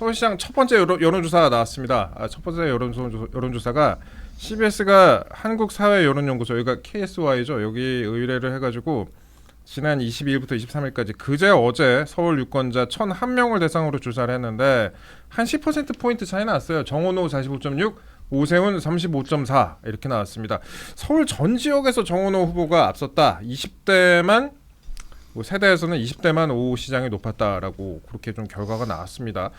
서울시장 첫 번째 여론조사가 나왔습니다. 첫 번째 여론조사가 CBS가 한국사회여론연구소, 여기가 KSY죠. 여기 의뢰를 해가지고 지난 22일부터 23일까지 그제 어제 서울 유권자 1,001명을 대상으로 조사를 했는데 한 10%포인트 차이 났어요. 정원호 45.6, 오세훈 35.4 이렇게 나왔습니다. 서울 전 지역에서 정원호 후보가 앞섰다. 20대만 세대에서는 20대만 오 시장이 높았다라고 그렇게 좀 결과가 나왔습니다.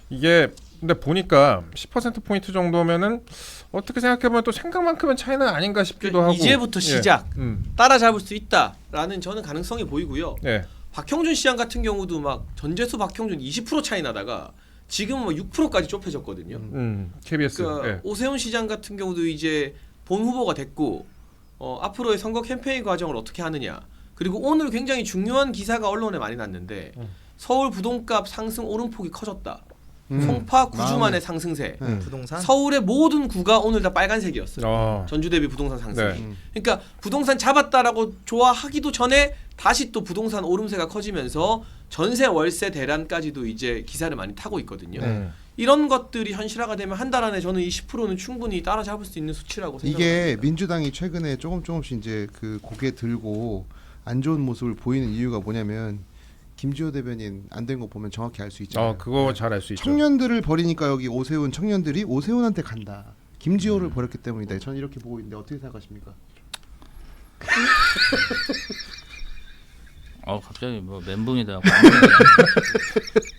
이게 근데 보니까 10%포인트 정도면은 어떻게 생각해보면 또 생각만큼은 차이는 아닌가 싶기도 하고 이제부터 시작 따라잡을 수 있다라는 저는 가능성이 보이고요. 예. 박형준 시장 같은 경우도 막 전재수 박형준 20% 차이 나다가 지금은 뭐 6%까지 좁혀졌거든요. KBS. 그러니까 예. 오세훈 시장 같은 경우도 이제 본 후보가 됐고 앞으로의 선거 캠페인 과정을 어떻게 하느냐. 그리고 오늘 굉장히 중요한 기사가 언론에 많이 났는데 서울 부동값 상승 오름폭이 커졌다. 송파 9주 만에 상승세. 부동산. 서울의 모든 구가 오늘 다 빨간색이었어요. 전주 대비 부동산 상승. 네. 그러니까 부동산 잡았다라고 좋아하기도 전에 다시 또 부동산 오름세가 커지면서 전세 월세 대란까지도 이제 기사를 많이 타고 있거든요. 이런 것들이 현실화가 되면 한 달 안에 저는 이 10%는 충분히 따라잡을 수 있는 수치라고 생각합니다. 이게 민주당이 최근에 조금씩 이제 그 고개 들고 안 좋은 모습을 보이는 이유가 뭐냐면 김지호 대변인 안 된 거 보면 정확히 알 수 있잖아요. 그거 잘 알 수 있죠. 청년들을 버리니까 여기 오세훈 청년들이 오세훈한테 간다. 김지호를 버렸기 때문이다. 저는 이렇게 보고 있는데 어떻게 생각하십니까? 갑자기 뭐 멘붕이 돼요.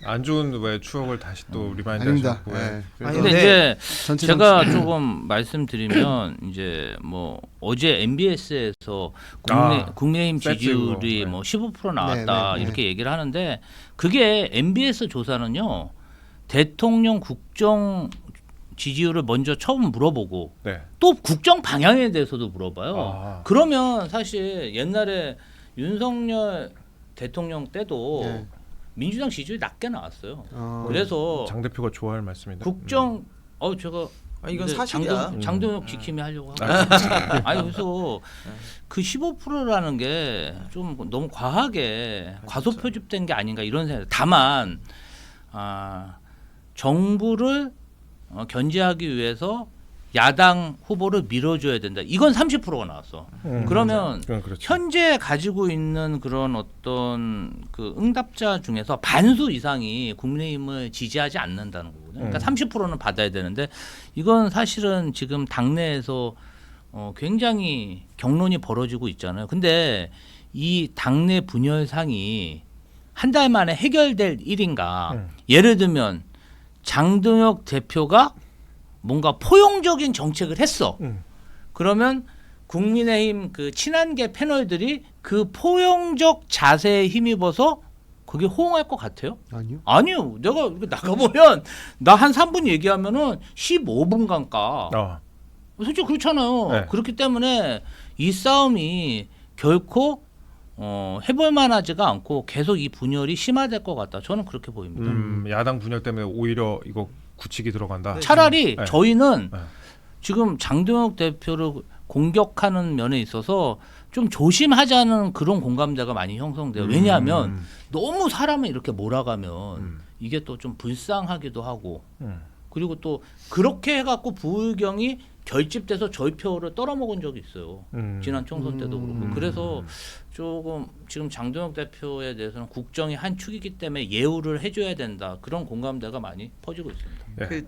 안 좋은 왜 추억을 다시 또 리마인드 아닙니다. 하셨고. 네. 근데 이제 제가 조금 말씀드리면 이제 뭐 어제 MBS에서 국민의힘 지지율이 뭐 15% 나왔다 이렇게 얘기를 하는데 그게 MBS 조사는요 대통령 국정 지지율을 먼저 처음 물어보고 또 국정 방향에 대해서도 물어봐요. 그러면 사실 옛날에 윤석열 대통령 때도 민주당 지지율이 낮게 나왔어요. 그래서 장 대표가 좋아할 말씀인데. 국정 제가 이건 사실이야. 장동혁 지킴이 하려고 하고. 아니 그래서 그 15%라는 게 좀 너무 과하게 과소 표집된 게 아닌가 이런 생각. 다만 정부를 견제하기 위해서 야당 후보를 밀어줘야 된다. 이건 30%가 나왔어. 그러면 그렇죠. 현재 가지고 있는 그런 어떤 그 응답자 중에서 반수 이상이 국민의힘을 지지하지 않는다는 거거든요. 그러니까 30%는 받아야 되는데 이건 사실은 지금 당내에서 굉장히 격론이 벌어지고 있잖아요. 근데 이 당내 분열상이 한 달 만에 해결될 일인가? 예를 들면 장동혁 대표가 뭔가 포용적인 정책을 했어. 그러면 국민의힘 그 친한계 패널들이 그 포용적 자세에 힘입어서 그게 호응할 것 같아요? 아니요. 내가 나가보면 나 한 3분 얘기하면은 15분 간까. 솔직히 그렇잖아요. 네. 그렇기 때문에 이 싸움이 결코 해볼 만하지가 않고 계속 이 분열이 심화될 것 같다. 저는 그렇게 보입니다. 야당 분열 때문에 오히려 이거 굳히기 들어간다. 차라리 저희는 지금 장동혁 대표를 공격하는 면에 있어서 좀 조심하자는 그런 공감대가 많이 형성돼요. 왜냐하면 너무 사람을 이렇게 몰아가면 이게 또 좀 불쌍하기도 하고 그리고 또 그렇게 해갖고 부의경이 결집돼서 저희 표를 떨어먹은 적이 있어요. 지난 총선 때도 그렇고. 그래서 조금 지금 장동혁 대표에 대해서는 국정이 한 축이기 때문에 예우를 해줘야 된다. 그런 공감대가 많이 퍼지고 있습니다.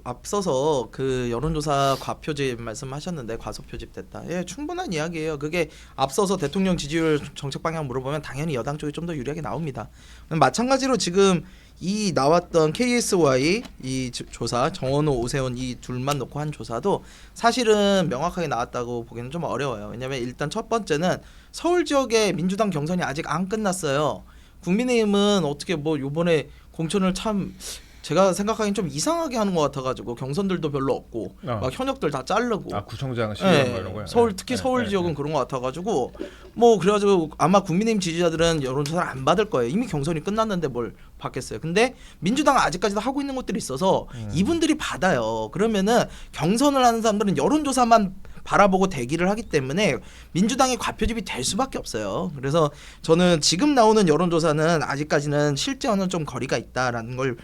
앞서서 그 여론조사 과표집 말씀하셨는데 과소 표집됐다. 예, 충분한 이야기예요. 그게 앞서서 대통령 지지율 정책 방향 물어보면 당연히 여당 쪽이 좀 더 유리하게 나옵니다. 마찬가지로 지금 이 나왔던 KSY 이 조사 정원호 오세훈 이 둘만 놓고 한 조사도 사실은 명확하게 나왔다고 보기는 좀 어려워요. 왜냐하면 일단 첫 번째는 서울 지역의 민주당 경선이 아직 안 끝났어요. 국민의힘은 어떻게 뭐 요번에 공천을 참 제가 생각하기엔 좀 이상하게 하는 것 같아가지고 경선들도 별로 없고 막 현역들 다 자르고 구청장 시절 뭐 이런 거요. 서울 특히 서울 지역은 그런 것 같아가지고 뭐 그래가지고 아마 국민의힘 지지자들은 여론조사를 안 받을 거예요. 이미 경선이 끝났는데 뭘 받겠어요. 근데 민주당은 아직까지도 하고 있는 것들이 있어서 이분들이 받아요. 그러면은 경선을 하는 사람들은 여론조사만 바라보고 대기를 하기 때문에 민주당의 과표집이 될 수밖에 없어요. 그래서 저는 지금 나오는 여론조사는 아직까지는 실제와는 좀 거리가 있다라는 걸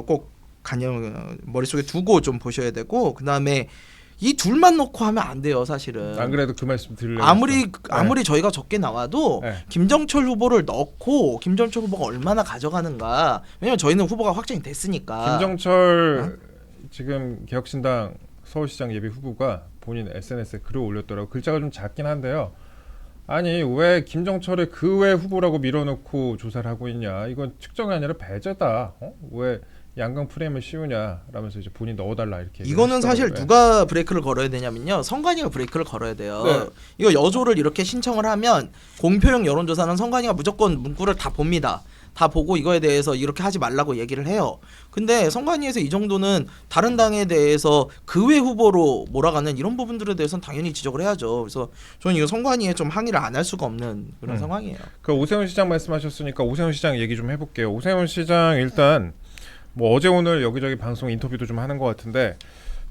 꼭 머릿속에 두고 좀 보셔야 되고 그다음에 이 둘만 놓고 하면 안 돼요, 사실은. 안 그래도 그 말씀 드리려고 아무리 저희가 적게 나와도 네. 김정철 후보를 넣고 김정철 후보가 얼마나 가져가는가. 왜냐면 저희는 후보가 확정이 됐으니까. 김정철 지금 개혁신당 서울시장 예비 후보가 본인 SNS에 글을 올렸더라고. 글자가 좀 작긴 한데요. 아니 왜 김정철을 그 외 후보라고 밀어놓고 조사를 하고 있냐. 이건 측정이 아니라 배제다. 왜 양강 프레임을 씌우냐 라면서 이제 본인 넣어달라 이렇게. 이거는 사실 하시더라고요. 누가 브레이크를 걸어야 되냐면요. 선관위가 브레이크를 걸어야 돼요. 네. 이거 여조를 이렇게 신청을 하면 공표용 여론조사는 선관위가 무조건 문구를 다 봅니다. 다 보고 이거에 대해서 이렇게 하지 말라고 얘기를 해요. 근데 선관위에서 이 정도는 다른 당에 대해서 그 외 후보로 몰아가는 이런 부분들에 대해서는 당연히 지적을 해야죠. 그래서 저는 이거 선관위에 좀 항의를 안 할 수가 없는 그런 상황이에요. 그 오세훈 시장 말씀하셨으니까 오세훈 시장 얘기 좀 해볼게요. 오세훈 시장 일단 뭐 어제 오늘 여기저기 방송 인터뷰도 좀 하는 것 같은데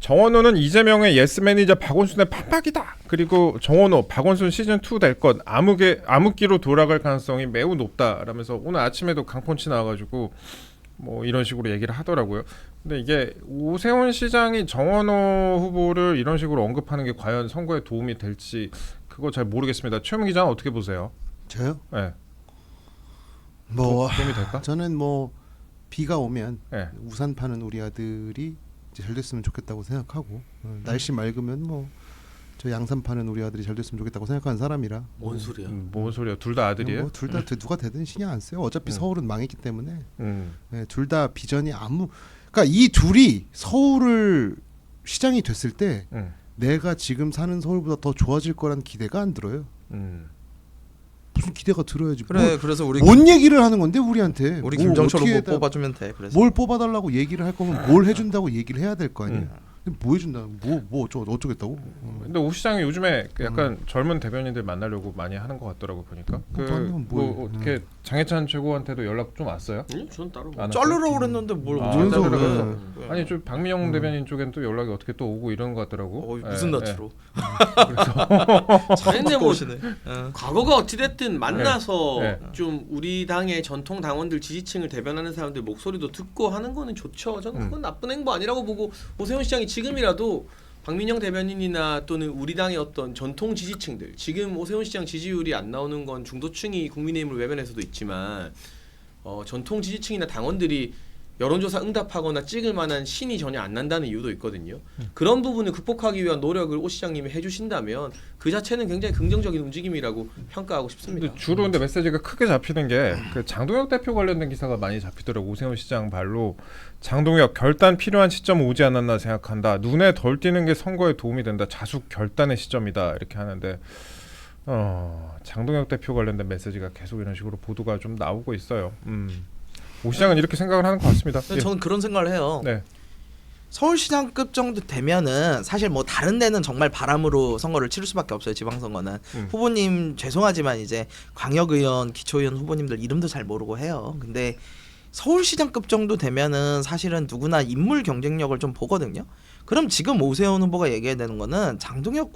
정원호는 이재명의 예스맨이자 박원순의 판박이다. 그리고 정원호, 박원순 시즌 2 될 것 암흑기로 돌아갈 가능성이 매우 높다라면서 오늘 아침에도 강펀치 나와가지고 뭐 이런 식으로 얘기를 하더라고요. 근데 이게 오세훈 시장이 정원호 후보를 이런 식으로 언급하는 게 과연 선거에 도움이 될지 그거 잘 모르겠습니다. 최영민 기자는 어떻게 보세요? 저요? 네. 뭐 도움이 될까? 저는 뭐 비가 오면 네. 우산 파는 우리 아들이 이제 잘 됐으면 좋겠다고 생각하고 날씨 맑으면 뭐 저 양산 파는 우리 아들이 잘 됐으면 좋겠다고 생각하는 사람이라 뭔 소리야? 뭔 소리야? 둘 다 아들이에요? 뭐 둘 다 누가 되든 신경 안 써요. 어차피 서울은 망했기 때문에 네, 둘 다 비전이 그러니까 이 둘이 서울을 시장이 됐을 때 내가 지금 사는 서울보다 더 좋아질 거란 기대가 안 들어요. 무슨 기대가 들어야지. 그래, 그래서 우리 뭔 얘기를 하는 건데 우리한테. 우리 뭐 김정철 어떻게 후보 뽑아주면 돼. 그래서 뭘 뽑아달라고 얘기를 할 거면 뭘 해준다고 얘기를 해야 될 거 아니야. 뭐 해준다. 뭐 어쩌겠다고. 근데 오 시장이 요즘에 약간 젊은 대변인들 만나려고 많이 하는 것 같더라고 보니까. 아니면 뭐 어떻게 장해찬 최고한테도 연락 좀 왔어요? 아니요, 전 따로. 안 왔어요? 자르라고 그랬는데 뭘 아, 어쩌려고 자르라고. 그래. 아니 좀 박민영 대변인 쪽엔 또 연락이 어떻게 또 오고 이런 것 같더라고. 무슨 예, 낯으로? 아니, 근데 뭐 오시네. 과거가 어찌됐든 만나서 네. 좀 우리 당의 전통 당원들 지지층을 대변하는 사람들 목소리도 듣고 하는 거는 좋죠. 저는 그건 나쁜 행보 아니라고 보고 오세훈 시장이 지금이라도 박민영 대변인이나 또는 우리 당의 어떤 전통 지지층들 지금 오세훈 시장 지지율이 안 나오는 건 중도층이 국민의힘을 외면해서도 있지만 전통 지지층이나 당원들이 여론조사 응답하거나 찍을 만한 신이 전혀 안 난다는 이유도 있거든요. 그런 부분을 극복하기 위한 노력을 오 시장님이 해주신다면 그 자체는 굉장히 긍정적인 움직임이라고 평가하고 싶습니다. 근데 주로 근데 메시지가 크게 잡히는 게 그 장동혁 대표 관련된 기사가 많이 잡히더라고. 오세훈 시장 발로 장동혁 결단 필요한 시점은 오지 않았나 생각한다. 눈에 덜 띄는 게 선거에 도움이 된다. 자숙 결단의 시점이다. 이렇게 하는데 장동혁 대표 관련된 메시지가 계속 이런 식으로 보도가 좀 나오고 있어요. 오 시장은 이렇게 생각을 하는 것 같습니다. 예. 저는 그런 생각을 해요. 네. 서울시장급 정도 되면은 사실 뭐 다른 데는 정말 바람으로 선거를 치를 수밖에 없어요. 지방선거는 후보님 죄송하지만 이제 광역의원, 기초의원 후보님들 이름도 잘 모르고 해요. 근데 서울시장급 정도 되면은 사실은 누구나 인물 경쟁력을 좀 보거든요. 그럼 지금 오세훈 후보가 얘기해야 되는 거는 장동혁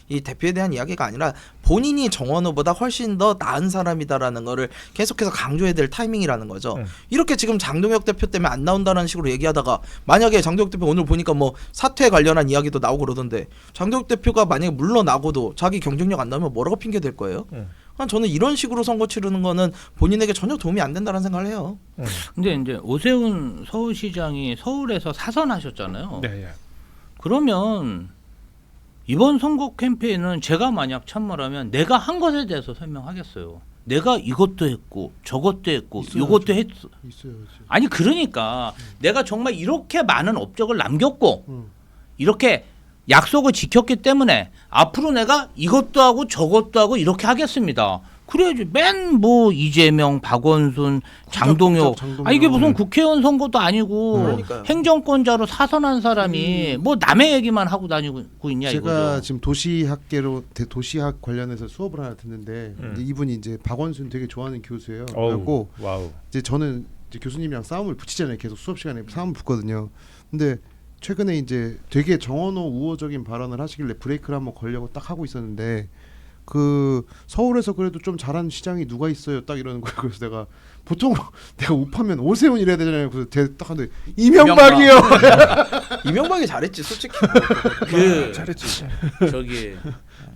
이 대표에 대한 이야기가 아니라 본인이 정원호보다 훨씬 더 나은 사람이다라는 거를 계속해서 강조해야 될 타이밍이라는 거죠. 이렇게 지금 장동혁 대표 때문에 안 나온다는 식으로 얘기하다가 만약에 장동혁 대표 오늘 보니까 뭐 사퇴 관련한 이야기도 나오고 그러던데 장동혁 대표가 만약에 물러나고도 자기 경쟁력 안 나오면 뭐라고 핑계 댈 거예요? 저는 이런 식으로 선거 치르는 거는 본인에게 전혀 도움이 안 된다는 생각을 해요. 근데 이제 오세훈 서울시장이 서울에서 사선하셨잖아요. 네, 예. 그러면 이번 선거 캠페인은 제가 만약 참모라면 내가 한 것에 대해서 설명하겠어요. 내가 이것도 했고 저것도 했고 이것도 했어. 있어야지. 아니 그러니까 내가 정말 이렇게 많은 업적을 남겼고 이렇게 약속을 지켰기 때문에 앞으로 내가 이것도 하고 저것도 하고 이렇게 하겠습니다. 그래야지 맨 뭐 이재명, 박원순, 장동혁 아 이게 무슨 국회의원 선거도 아니고 그러니까요. 행정권자로 사선한 사람이 뭐 남의 얘기만 하고 다니고 있냐 제가 이거죠. 지금 도시학 관련해서 수업을 하나 듣는데 이제 이분이 이제 박원순 되게 좋아하는 교수예요. 그리고 와우. 이제 저는 이제 교수님이랑 싸움을 붙이잖아요. 계속 수업 시간에 싸움을 붙거든요. 근데 최근에 이제 되게 정원호 우호적인 발언을 하시길래 브레이크를 한번 걸려고 딱 하고 있었는데 그 서울에서 그래도 좀 잘한 시장이 누가 있어요? 딱 이러는 거예요. 그래서 내가 보통 내가 옵하면 오세훈 이래야 되잖아요. 그래서 딱 하는데 이명박이요. 이명박이 잘했지 솔직히. 잘했지. 저기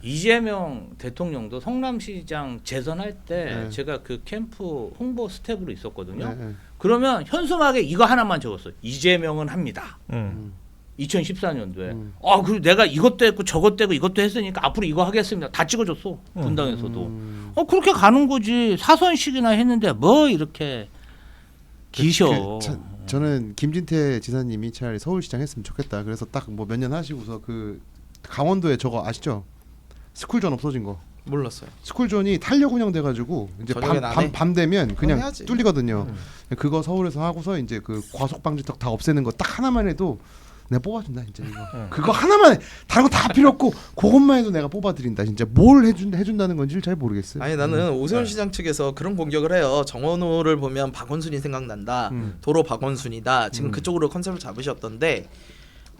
이재명 대통령도 성남시장 재선할 때 네. 제가 그 캠프 홍보 스텝으로 있었거든요. 네, 네. 그러면 현수막에 이거 하나만 적었어요. 이재명은 합니다. 2014년도에. 그리고 내가 이것도 했고 저것도 했고 이것도 했으니까 앞으로 이거 하겠습니다. 다 찍어줬어. 분당에서도. 그렇게 가는 거지. 사선식이나 했는데 뭐 이렇게 기셔. 저는 김진태 지사님이 차라리 서울시장 했으면 좋겠다. 그래서 딱 뭐 몇 년 하시고서 그 강원도에 저거 아시죠? 스쿨존 없어진 거. 몰랐어요. 스쿨존이 탄력 운영돼가지고 이제 저녁엔 안 해? 밤 되면 그냥 해야지. 뚫리거든요. 그거 서울에서 하고서 이제 그 과속 방지턱 다 없애는 거 딱 하나만 해도 내가 뽑아준다 진짜 이거. 그거 하나만 해. 다른 거 다 필요 없고 그것만 해도 내가 뽑아드린다 진짜. 뭘 해준다는 건지를 잘 모르겠어요. 아니 나는 오세훈 시장 측에서 그런 공격을 해요. 정원호를 보면 박원순이 생각난다. 음. 도로 박원순이다. 지금 그쪽으로 컨셉을 잡으셨던데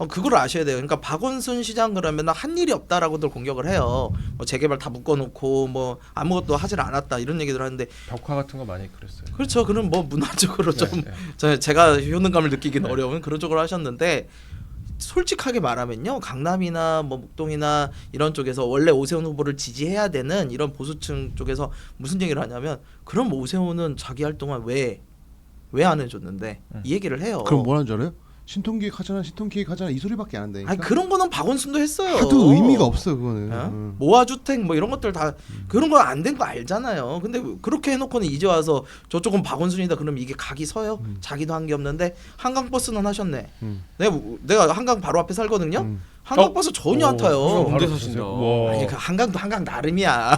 그걸 아셔야 돼요. 그러니까 박원순 시장 그러면 한 일이 없다라고들 공격을 해요. 뭐 재개발 다 묶어놓고 뭐 아무것도 하질 않았다 이런 얘기들 하는데 벽화 같은 거 많이 그랬어요. 그렇죠. 그럼 뭐 문화적으로 좀 네. 제가 효능감을 느끼기는 어려운 그런 쪽으로 하셨는데 솔직하게 말하면요. 강남이나 뭐 목동이나 이런 쪽에서 원래 오세훈 후보를 지지해야 되는 이런 보수층 쪽에서 무슨 얘기를 하냐면 그럼 오세훈은 자기 활동을 왜 안 해줬는데 이 얘기를 해요. 그럼 뭐라는 줄 알아요? 신통기획 하잖아 이 소리밖에 안 한다니까. 아니 그런 거는 박원순도 했어요. 하도 의미가 없어 그거는. 어? 모아주택 뭐 이런 것들 다 그런 거 안 된 거 알잖아요. 근데 그렇게 해놓고는 이제 와서 저쪽은 박원순이다 그러면 이게 각이 서요? 자기도 한 게 없는데 한강버스는 하셨네. 내가 한강 바로 앞에 살거든요. 한강버스 전혀 안 타요. 군대 사신다. 아니 그 한강도 한강 나름이야.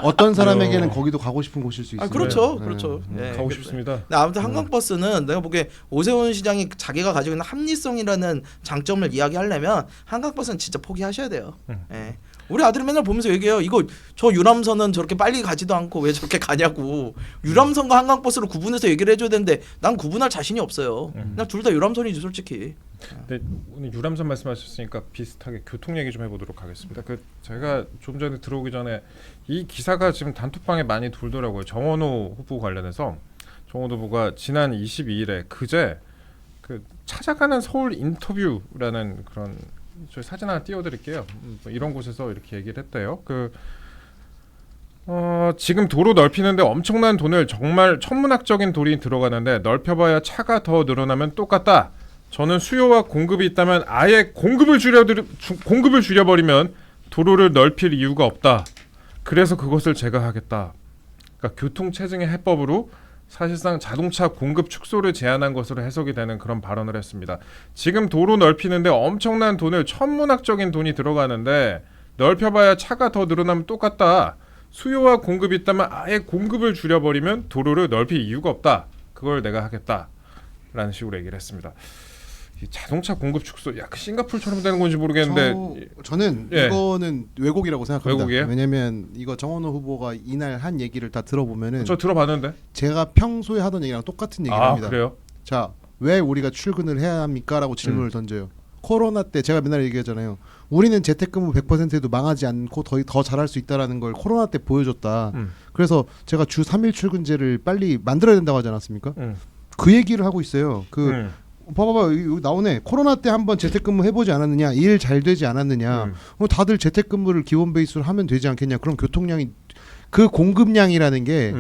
어떤 사람에게는 거기도 가고 싶은 곳일 수 있어요. 그렇죠, 네. 그렇죠. 예, 가고 근데- 싶습니다. 근데 아무튼 한강버스는 내가 보기에 오세훈 시장이 자기가 가지고 있는 합리성이라는 장점을 이야기하려면 한강버스는 진짜 포기하셔야 돼요. 예. 우리 아들이 맨날 보면서 얘기해요. 이거 저 유람선은 저렇게 빨리 가지도 않고 왜 저렇게 가냐고. 유람선과 한강버스를 구분해서 얘기를 해줘야 되는데 난 구분할 자신이 없어요. 그냥 둘 다 유람선이지 솔직히. 근데 오늘 유람선 말씀하셨으니까 비슷하게 교통 얘기 좀 해보도록 하겠습니다. 그 제가 좀 전에 들어오기 전에 이 기사가 지금 단톡방에 많이 돌더라고요. 정원호 후보 관련해서 정원호 후보가 지난 22일에 그제 그 찾아가는 서울 인터뷰라는 그런 저희 사진 하나 띄워드릴게요. 뭐 이런 곳에서 이렇게 얘기를 했대요. 지금 도로 넓히는데 엄청난 돈을 정말 천문학적인 돈이 들어가는데 넓혀봐야 차가 더 늘어나면 똑같다. 저는 수요와 공급이 있다면 아예 공급을 줄여버리면 도로를 넓힐 이유가 없다. 그래서 그것을 제가 하겠다. 그러니까 교통체증의 해법으로 사실상 자동차 공급 축소를 제한한 것으로 해석이 되는 그런 발언을 했습니다. 지금 도로 넓히는데 엄청난 돈을 천문학적인 돈이 들어가는데 넓혀봐야 차가 더 늘어나면 똑같다. 수요와 공급이 있다면 아예 공급을 줄여버리면 도로를 넓힐 이유가 없다. 그걸 내가 하겠다라는 식으로 얘기를 했습니다. 이 자동차 공급 축소 약간 싱가포르처럼 되는 건지 모르겠는데 저는 예. 이거는 왜곡이라고 생각합니다. 왜곡이에요? 왜냐면 이거 정원호 후보가 이날 한 얘기를 다 들어보면은 저 들어봤는데 제가 평소에 하던 얘기랑 똑같은 얘기를 합니다. 그래요? 자, 왜 우리가 출근을 해야 합니까? 라고 질문을 던져요. 코로나 때 제가 맨날 얘기하잖아요. 우리는 재택근무 100%에도 망하지 않고 더 잘할 수 있다라는 걸 코로나 때 보여줬다. 그래서 제가 주 3일 출근제를 빨리 만들어야 된다고 하지 않았습니까? 그 얘기를 하고 있어요. 봐봐봐 여기 나오네. 코로나 때 한번 재택근무 해보지 않았느냐, 일 잘 되지 않았느냐. 다들 재택근무를 기본 베이스로 하면 되지 않겠냐. 그럼 교통량이 그 공급량이라는 게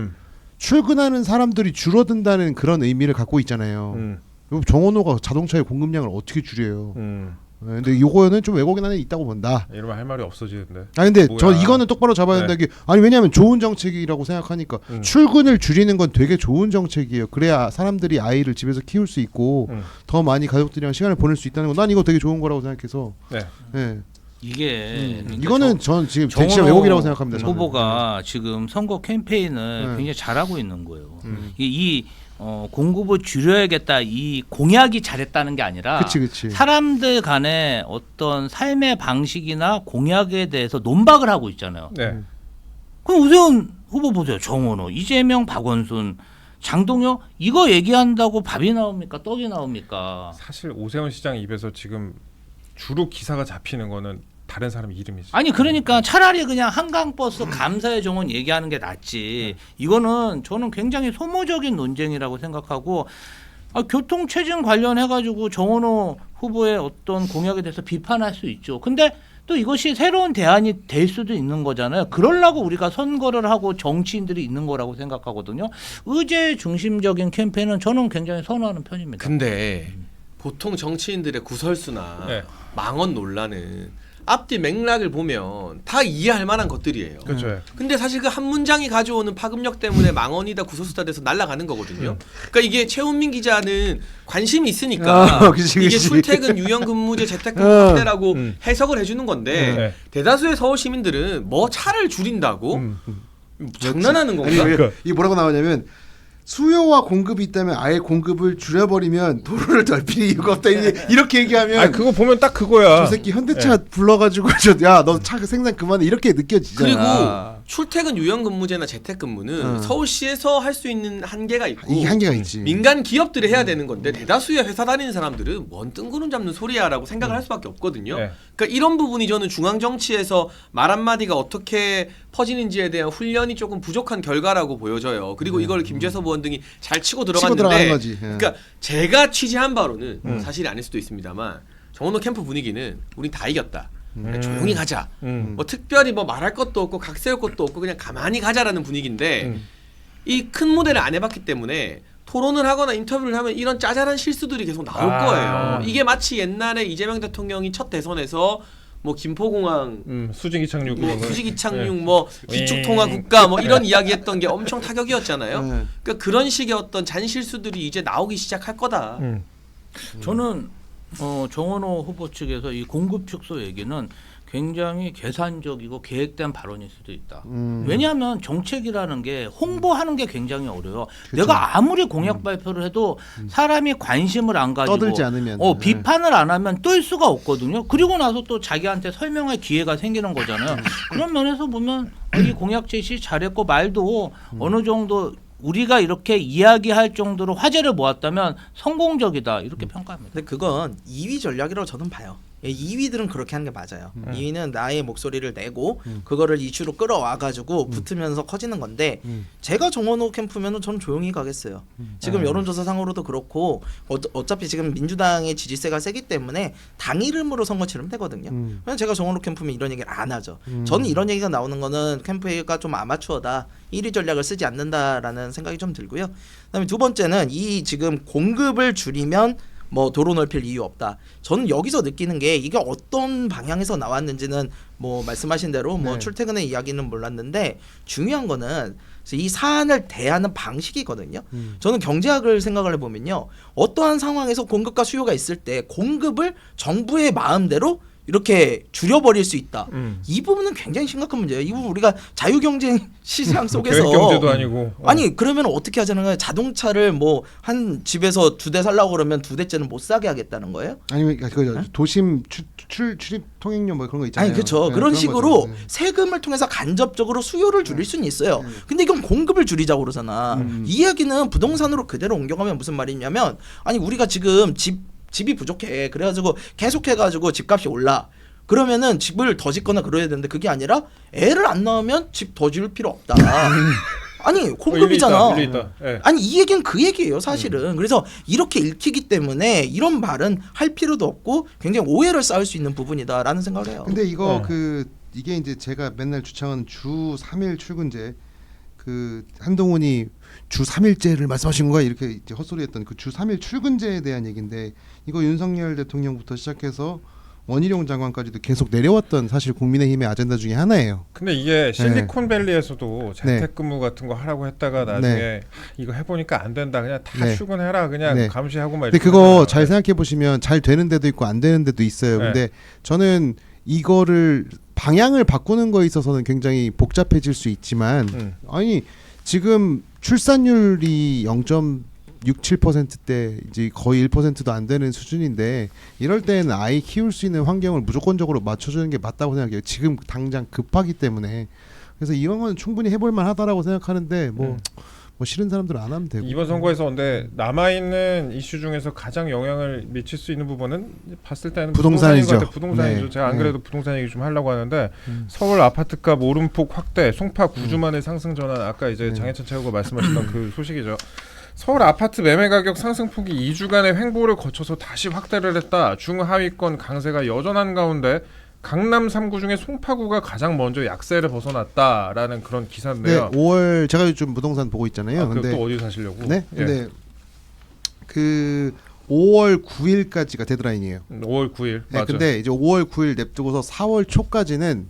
출근하는 사람들이 줄어든다는 그런 의미를 갖고 있잖아요. 정원호가 자동차의 공급량을 어떻게 줄여요? 근데 이거는 좀 왜곡이 나는 있다고 본다. 이러면 할 말이 없어지는데. 근데 뭐야. 저 이거는 똑바로 잡아야 된다. 아니 왜냐하면 좋은 정책이라고 생각하니까 출근을 줄이는 건 되게 좋은 정책이에요. 그래야 사람들이 아이를 집에서 키울 수 있고 더 많이 가족들이랑 시간을 보낼 수 있다는 거. 난 이거 되게 좋은 거라고 생각해서. 네. 이게 그러니까 이거는 전 지금 정원호 진짜 왜곡이라고 생각합니다. 저는. 후보가 지금 선거 캠페인을 굉장히 잘하고 있는 거예요. 이 공급을 줄여야겠다 이 공약이 잘했다는 게 아니라 그치. 사람들 간의 어떤 삶의 방식이나 공약에 대해서 논박을 하고 있잖아요. 네. 그럼 오세훈 후보 보세요. 정원호, 이재명, 박원순, 장동영 이거 얘기한다고 밥이 나옵니까? 떡이 나옵니까? 사실 오세훈 시장 입에서 지금 주로 기사가 잡히는 거는 다른 사람 이름이지. 아니 그러니까 차라리 그냥 한강버스 감사의 정원 얘기하는 게 낫지. 이거는 저는 굉장히 소모적인 논쟁이라고 생각하고 교통체증 관련해가지고 정원호 후보의 어떤 공약에 대해서 비판할 수 있죠. 근데 또 이것이 새로운 대안이 될 수도 있는 거잖아요. 그러려고 우리가 선거를 하고 정치인들이 있는 거라고 생각하거든요. 의제 중심적인 캠페인은 저는 굉장히 선호하는 편입니다. 근데 보통 정치인들의 구설수나 네. 망언 논란은 앞뒤 맥락을 보면 다 이해할 만한 것들이에요. 그렇죠. 근데 사실 그 한 문장이 가져오는 파급력 때문에 망언이다 구설수다 돼서 날아가는 거거든요. 그러니까 이게 최훈민 기자는 관심이 있으니까 그치, 이게 그치. 출퇴근 유연근무제 재택근무 확대라고 해석을 해주는 건데 네. 대다수의 서울 시민들은 뭐 차를 줄인다고 장난하는 건가? 아니 왜 이게 뭐라고 나오냐면 수요와 공급이 있다면 아예 공급을 줄여버리면 도로를 넓힐 이유가 없다 이렇게 얘기하면 아니 그거 보면 딱 그거야. 저 새끼 현대차 불러가지고 야 너 차 생산 그만해 이렇게 느껴지잖아. 그리고 출퇴근 유연근무제나 재택근무는 서울시에서 할 수 있는 한계가 있고 이게 한계가 있지. 민간 기업들이 해야 되는 건데 대다수의 회사 다니는 사람들은 뭔 뜬구름 잡는 소리야라고 생각을 할 수밖에 없거든요. 네. 그러니까 이런 부분이 저는 중앙 정치에서 말 한마디가 어떻게 퍼지는지에 대한 훈련이 조금 부족한 결과라고 보여져요. 그리고 이걸 김재섭 의원 등이 잘 치고 들어가는 들어갔는데 거지. 예. 그러니까 제가 취재한 바로는 사실이 아닐 수도 있습니다만 정원호 캠프 분위기는 우린 다 이겼다. 그냥 조용히 가자. 뭐 특별히 뭐 말할 것도 없고 각 세울 것도 없고 그냥 가만히 가자라는 분위기인데 이 큰 모델을 안 해봤기 때문에 토론을 하거나 인터뷰를 하면 이런 짜잘한 실수들이 계속 나올 거예요. 이게 마치 옛날에 이재명 대통령이 첫 대선에서 뭐 김포공항 수직 이착륙 뭐 수직 이착륙 뭐 기축통화 국가 뭐 이런 이야기했던 게 엄청 타격이었잖아요. 네. 그러니까 그런 식의 어떤 잔실수들이 이제 나오기 시작할 거다. 저는 정원호 후보 측에서 이 공급 축소 얘기는 굉장히 계산적이고 계획된 발언일 수도 있다. 왜냐하면 정책이라는 게 홍보하는 게 굉장히 어려워요. 그렇죠. 내가 아무리 공약 발표를 해도 사람이 관심을 안 가지고 떠들지 않으면. 비판을 안 하면 뜰 수가 없거든요. 그리고 나서 또 자기한테 설명할 기회가 생기는 거잖아요. 그런 면에서 보면 이 공약 제시 잘했고 말도 어느 정도 우리가 이렇게 이야기할 정도로 화제를 모았다면 성공적이다 이렇게 평가합니다. 근데 그건 2위 전략이라고 저는 봐요. 2위들은 그렇게 하는 게 맞아요. 2위는 나의 목소리를 내고 그거를 이슈로 끌어와 가지고 붙으면서 커지는 건데 제가 정원호 캠프면은 저는 조용히 가겠어요. 지금 여론조사상으로도 그렇고 어차피 지금 민주당의 지지세가 세기 때문에 당 이름으로 선거 치르면 되거든요. 그냥 제가 정원호 캠프면 이런 얘기를 안 하죠. 저는 이런 얘기가 나오는 거는 캠프가 좀 아마추어다. 1위 전략을 쓰지 않는다라는 생각이 좀 들고요. 그다음에 두 번째는 이 지금 공급을 줄이면 뭐 도로 넓힐 이유 없다. 저는 여기서 느끼는 게 이게 어떤 방향에서 나왔는지는 뭐 말씀하신 대로 뭐 출퇴근의 이야기는 몰랐는데 중요한 거는 이 사안을 대하는 방식이거든요. 저는 경제학을 생각을 해보면요. 어떠한 상황에서 공급과 수요가 있을 때 공급을 정부의 마음대로 이렇게 줄여버릴 수 있다. 이 부분은 굉장히 심각한 문제예요. 이 부분 우리가 자유경쟁 시장 속에서 계획 경제도 아니고 아니 그러면 어떻게 하자는 거예요? 자동차를 뭐 한 집에서 2대 살라고 그러면 2대째는 못 사게 하겠다는 거예요? 아니면 그 도심 출입 통행료 뭐 그런 거 있잖아요. 아니 그렇죠. 네, 그런 식으로 거죠. 네. 세금을 통해서 간접적으로 수요를 줄일 수는 있어요. 근데 이건 공급을 줄이자고 그러잖아. 이 이야기는 부동산으로 그대로 옮겨가면 무슨 말이냐면 아니 우리가 지금 집이 부족해. 그래가지고 계속해가지고 집값이 올라. 그러면은 집을 더 짓거나 그래야 되는데 그게 아니라 애를 안 낳으면 집 더 지을 필요 없다. 아니 공급이잖아. 일리 있다. 네. 아니 이 얘기는 그 얘기예요 사실은. 그래서 이렇게 읽히기 때문에 이런 말은 할 필요도 없고 굉장히 오해를 쌓을 수 있는 부분이다라는 생각을 해요. 근데 이거 이게 이제 제가 맨날 주창하는 주 3일 출근제 그 한동훈이 주 3일제를 말씀하신 건가 이렇게 이제 헛소리했던 그 주 3일 출근제에 대한 얘기인데 이거 윤석열 대통령부터 시작해서 원희룡 장관까지도 계속 내려왔던 사실 국민의힘의 아젠다 중에 하나예요. 근데 이게 실리콘밸리에서도 재택근무 같은 거 하라고 했다가 나중에 이거 해보니까 안 된다. 그냥 다 출근해라. 그냥 감시하고 막. 근데 그거 잘 생각해 보시면 잘 되는 데도 있고 안 되는 데도 있어요. 근데 저는 이거를 방향을 바꾸는 거에 있어서는 굉장히 복잡해질 수 있지만 아니 지금 출산율이 0.67%대 이제 거의 1%도 안 되는 수준인데 이럴 때는 아이 키울 수 있는 환경을 무조건적으로 맞춰주는 게 맞다고 생각해요. 지금 당장 급하기 때문에. 그래서 이런 건 충분히 해볼 만하다라고 생각하는데 뭐 뭐 싫은 사람들은 안 하면 되고. 이번 선거에서 근데 남아 있는 이슈 중에서 가장 영향을 미칠 수 있는 부분은 봤을 때는 부동산이죠. 부동산인 것 같아요. 부동산이죠. 네. 제가 안 그래도 부동산 얘기 좀 하려고 하는데 서울 아파트값 오름폭 확대, 송파 9주 만에 상승 전환. 아까 이제 장해찬 최고가 말씀하셨던 그 소식이죠. 서울 아파트 매매 가격 상승폭이 2주간의 횡보를 거쳐서 다시 확대를 했다. 중하위권 강세가 여전한 가운데 강남 3구 중에 송파구가 가장 먼저 약세를 벗어났다라는 그런 네, 기사인데요. 5월 제가 요즘 부동산 보고 있잖아요. 근데 근데 또 어디 사시려고? 네, 예. 근데 그 5월 9일까지가 데드라인이에요. 5월 9일. 네, 맞아요. 근데 이제 5월 9일 냅두고서 4월 초까지는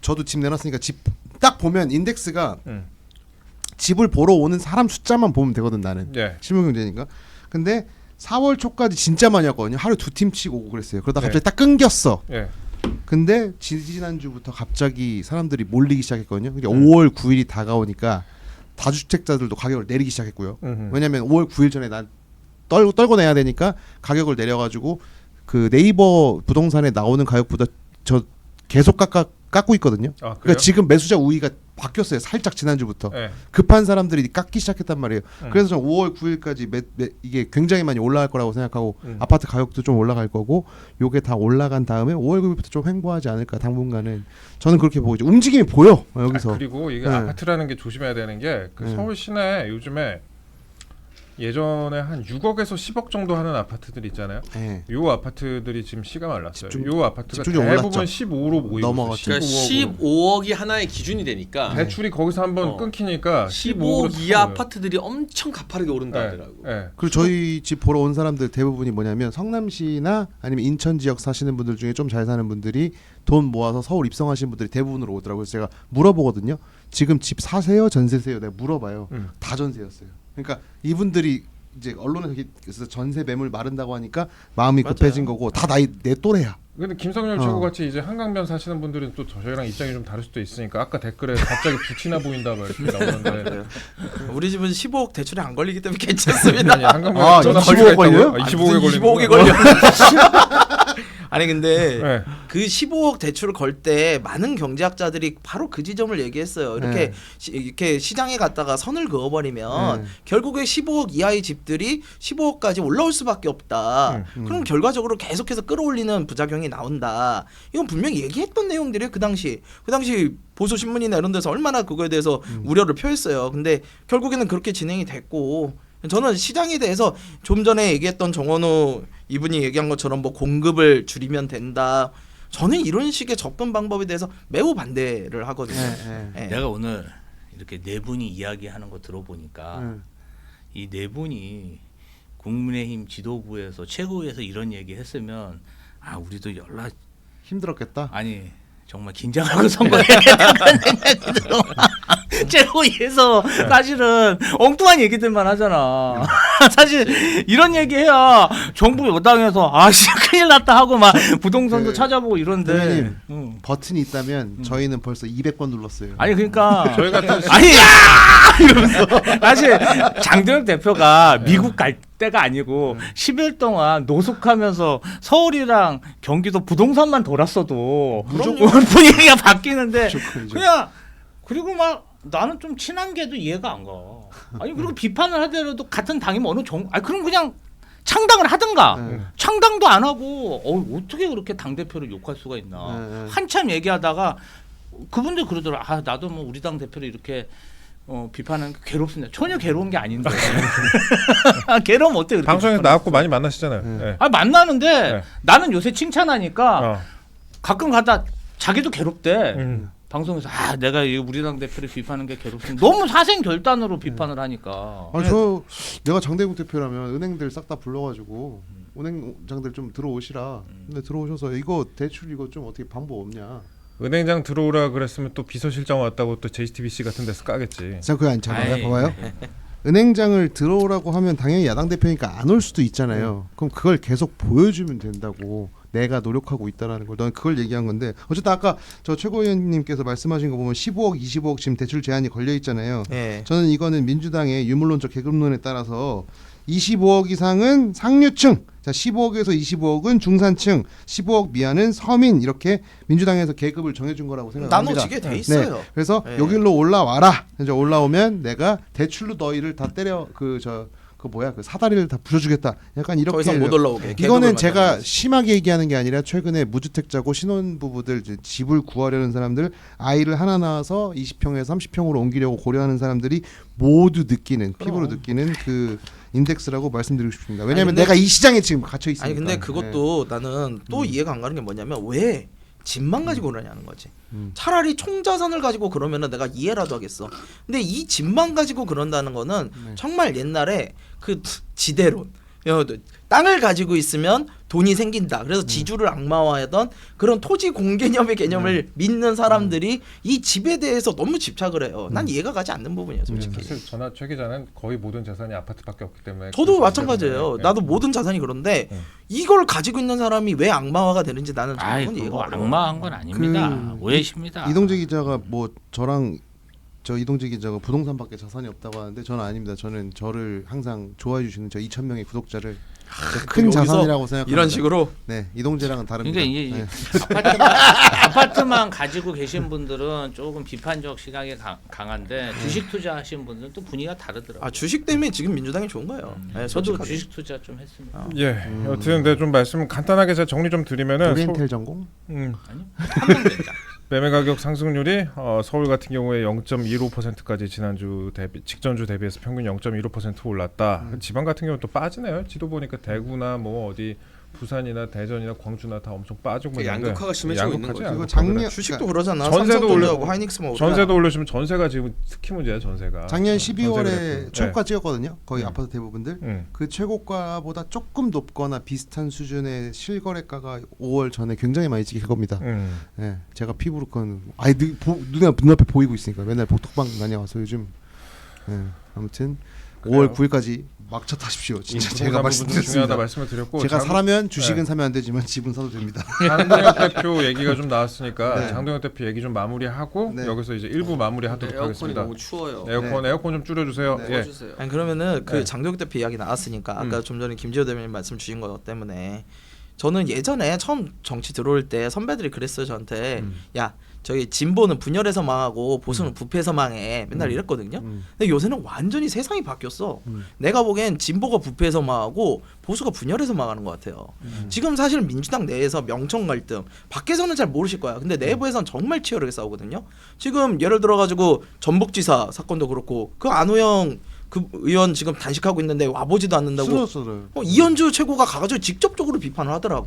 저도 집 내놨으니까 집 딱 보면 인덱스가 집을 보러 오는 사람 숫자만 보면 되거든 나는. 예. 실물경제니까. 근데 4월 초까지 진짜 많이 왔거든요. 하루 2팀 치고 오고 그랬어요. 그러다 네. 갑자기 딱 끊겼어. 예. 근데 지난주부터 갑자기 사람들이 몰리기 시작했거든요. 그러니까 5월 9일이 다가오니까 다주택자들도 가격을 내리기 시작했고요. 왜냐면 5월 9일 전에 난 떨고 내야 되니까 가격을 내려가지고 그 네이버 부동산에 나오는 가격보다 저 계속 깎고 있거든요. 아, 그래요? 그러니까 지금 매수자 우위가 바뀌었어요. 살짝 지난주부터. 예. 급한 사람들이 깎기 시작했단 말이에요. 그래서 전 5월 9일까지 이게 굉장히 많이 올라갈 거라고 생각하고 아파트 가격도 좀 올라갈 거고 요게 다 올라간 다음에 5월 9일부터 좀 횡보하지 않을까 당분간은 저는 그렇게 보고 있죠. 움직임이 보여 여기서. 그리고 이게 네. 아파트라는 게 조심해야 되는 게 그 서울 시내 요즘에 예전에 한 6억에서 10억 정도 하는 아파트들 있잖아요. 네. 요 아파트들이 지금 씨가 말랐어요. 집중- 요 아파트가 집중력이 대부분 올랐죠. 15로 모이고 넘어갔죠. 그러니까 15억이 하나의 기준이 되니까 대출이 거기서 한번 끊기니까 15억 이하 아파트들이 엄청 가파르게 오른다 하더라고. 예. 그리고 저희 집 보러 온 사람들 대부분이 뭐냐면 성남시나 아니면 인천 지역 사시는 분들 중에 좀 잘 사는 분들이 돈 모아서 서울 입성하신 분들이 대부분으로 오더라고요. 그래서 제가 물어보거든요. 지금 집 사세요? 전세세요? 내가 물어봐요. 다 전세였어요. 그러니까 이분들이 이제 언론에서 그래서 전세 매물 마른다고 하니까 마음이 맞아요. 급해진 거고 다 나이 내 또래야. 근데 김성렬 최고 같이 이제 한강변 사시는 분들은 또 저희랑 입장이 좀 다를 수도 있으니까 아까 댓글에 갑자기 붙이나 보인다 막 이렇게 나오는데 우리 집은 15억 대출에 안 걸리기 때문에 괜찮습니다. 아니 한강변 아, 전화 25억 걸려요? 25억에 25억이 걸리는 걸려. 아니 근데 네. 그 15억 대출을 걸 때 많은 경제학자들이 바로 그 지점을 얘기했어요. 이렇게 이렇게 시장에 갔다가 선을 그어버리면 결국에 15억 이하의 집들이 15억까지 올라올 수밖에 없다. 그럼 결과적으로 계속해서 끌어올리는 부작용이 나온다. 이건 분명히 얘기했던 내용들이에요. 그 당시 보수 신문이나 이런 데서 얼마나 그거에 대해서 우려를 표했어요. 근데 결국에는 그렇게 진행이 됐고. 저는 시장에 대해서 좀 전에 얘기했던 정원우 이분이 얘기한 것처럼 뭐 공급을 줄이면 된다. 저는 이런 식의 접근 방법에 대해서 매우 반대를 하거든요. 예. 내가 오늘 이렇게 네 분이 이야기하는 거 들어보니까 이 네 분이 국민의힘 지도부에서 최고위에서 이런 얘기 했으면 아 우리도 연락 힘들었겠다. 아니 정말 긴장하고 선거해야 된다는 생각이 들어. 최고위에서 사실은 엉뚱한 얘기들만 하잖아. 사실 이런 얘기해야 정부 여당에서 아씨 큰일 났다 하고 막 부동산도 찾아보고 이런데. 대표님, 버튼이 있다면 저희는 벌써 200번 눌렀어요. 아니 그러니까 저희 같은 아니 이러면서 사실 장도혁 대표가 미국 갈 때가 아니고 10일 동안 노숙하면서 서울이랑 경기도 부동산만 돌았어도 분위기가 바뀌는데 그냥 그리고 막 나는 좀 친한 게도 이해가 안 가. 아니 그리고 비판을 하더라도 같은 당이면 어느 정 아니 그럼 그냥 창당을 하든가 창당도 안 하고 어떻게 그렇게 당 대표를 욕할 수가 있나. 한참 얘기하다가 그분들 그러더라. 아 나도 뭐 우리 당 대표를 이렇게 비판하는 게 괴롭습니다. 전혀 괴로운 게 아닌데. 괴로우면 어떻게 그렇게 방송에서 비판을 나왔고 많이 만나시잖아요. 예. 아 만나는데 네. 나는 요새 칭찬하니까 어. 가끔 가다 자기도 괴롭대. 방송에서 아 내가 우리 당 대표를 비판하는 게 괴롭습니다. 너무 사생 결단으로 비판을 하니까. 아니 내가 장대국 대표라면 은행들 싹 다 불러가지고 은행장들 좀 들어오시라. 근데 들어오셔서 이거 대출 이거 좀 어떻게 방법 없냐. 은행장 들어오라 그랬으면 또 비서실장 왔다고 또 JTBC 같은 데서 까겠지. 자 그거 잠깐 봐봐요. 은행장을 들어오라고 하면 당연히 야당 대표니까 안 올 수도 있잖아요. 그럼 그걸 계속 보여주면 된다고. 내가 노력하고 있다라는 걸. 넌 그걸 얘기한 건데 어쨌든 아까 저 최고위원님께서 말씀하신 거 보면 15억, 25억 지금 대출 제한이 걸려 있잖아요. 저는 이거는 민주당의 유물론적 계급론에 따라서 25억 이상은 상류층, 자 15억에서 25억은 중산층, 15억 미만은 서민 이렇게 민주당에서 계급을 정해준 거라고 생각합니다. 나눠지게 돼 있어요. 네. 그래서 네. 여기로 올라와라. 이제 올라오면 내가 대출로 너희를 다 때려 그 사다리를 다 부셔주겠다. 약간 이렇게 더 이상 못 올라오게. 이거는 계급을 제가 만들어야지. 심하게 얘기하는 게 아니라 최근에 무주택자고 신혼부부들 이제 집을 구하려는 사람들 아이를 하나 낳아서 20평에서 30평으로 옮기려고 고려하는 사람들이 모두 느끼는 피부로 느끼는 그 인덱스라고 말씀드리고 싶습니다. 왜냐하면 아니, 근데- 내가 이 시장에 지금 갇혀 있으니까. 아니 근데 그것도 나는 또 이해가 안 가는 게 뭐냐면 왜 집만 가지고 그러냐는 거지. 차라리 총자산을 가지고 그러면은 내가 이해라도 하겠어. 근데 이 집만 가지고 그런다는 거는 정말 옛날에 그 지대론. 땅을 가지고 있으면 돈이 생긴다. 그래서 지주를 악마화하던 그런 토지 공개념의 개념을 믿는 사람들이 이 집에 대해서 너무 집착을 해요. 난 이해가 가지 않는 부분이야, 솔직히. 사실 저나 최 기자는 거의 모든 자산이 아파트밖에 없기 때문에 저도 그래서 마찬가지예요. 네. 나도 모든 자산이 그런데 이걸 가지고 있는 사람이 왜 악마화가 되는지 나는 아이 그건 이해가 그거 어려워. 악마한 건 아닙니다. 그 오해십니다. 이동재 기자가 뭐 저랑 저 이동재 기자가 부동산밖에 자산이 없다고 하는데 저는 아닙니다. 저는 저를 항상 좋아해 주시는 저 2,000명의 구독자를 큰 여기서 자산이라고 생각합니다. 이런 식으로 네, 이동재랑은 다릅니다. 그러니까 이게 네. 아파트만 가지고 계신 분들은 조금 비판적 시각이 강한데 주식 투자하신 분들은 또 분위기가 다르더라고요. 주식 때문에 지금 민주당이 좋은 거예요. 네, 저도 솔직하게. 주식 투자 좀 했습니다. 예, 여튼 근데 좀 말씀 간단하게 제가 정리 좀 드리면은 오리엔텔 전공? 아니요. 한명됐다. 매매 가격 상승률이 서울 같은 경우에 0.15%까지 지난주 대비 직전주 대비해서 평균 0.15% 올랐다. 지방 같은 경우는 또 빠지네요. 지도 보니까 대구나 뭐 어디 부산이나 대전이나 광주나 다 엄청 빠지고 그 있는데 양극화가 심해지고 있는 양극화지, 거죠. 이거 양극화들은. 작년 주식도 그러잖아. 전세도 삼성전자하고 올려- 하이닉스만 오르잖아. 전세도 올려주면 전세가 지금 특히 문제야. 전세가 작년 전세 12월에 그래프. 최고가 찍었거든요. 거의 아파트 대부분들. 음. 그 최고가보다 조금 높거나 비슷한 수준의 실거래가가 5월 전에 굉장히 많이 찍힐 겁니다. 예, 제가 피부로 건 아이 눈앞에 보이고 있으니까 맨날 복덕방 다녀와서 요즘 예, 아무튼 그래요. 5월 9일까지 막차 타십시오. 진짜 이 제가 부동산 부분 좀 중요하다 말씀드렸습니다. 말씀을 드렸고 제가 장- 사라면 주식은 네. 사면 안 되지만 집은 사도 됩니다. 장동혁 대표 얘기가 좀 나왔으니까 네. 장동혁 대표 얘기 좀 마무리하고 네. 여기서 이제 1부 마무리하도록 에어컨이 하겠습니다. 너무 추워요. 에어컨 좀 줄여주세요. 네. 예. 꺼주세요. 아니 그러면은 그 네. 장동혁 대표 이야기 나왔으니까 아까 좀 전에 김지호 대변인 말씀 주신 거 때문에 저는 예전에 처음 정치 들어올 때 선배들이 그랬어요 저한테 야 저희 진보는 분열해서 망하고 보수는 부패해서 망해 맨날 이랬거든요. 근데 요새는 완전히 세상이 바뀌었어. 내가 보기엔 진보가 부패해서 망하고 보수가 분열해서 망하는 것 같아요. 지금 사실 민주당 내에서 명청 갈등 밖에서는 잘 모르실 거야. 근데 내부에서는 정말 치열하게 싸우거든요. 지금 예를 들어가지고 전북지사 사건도 그렇고 그 안호영 그 의원 지금 단식하고 있는데 와보지도 않는다고 쓰러져요. 이현주 최고가 가가지고 직접적으로 비판을 하더라고.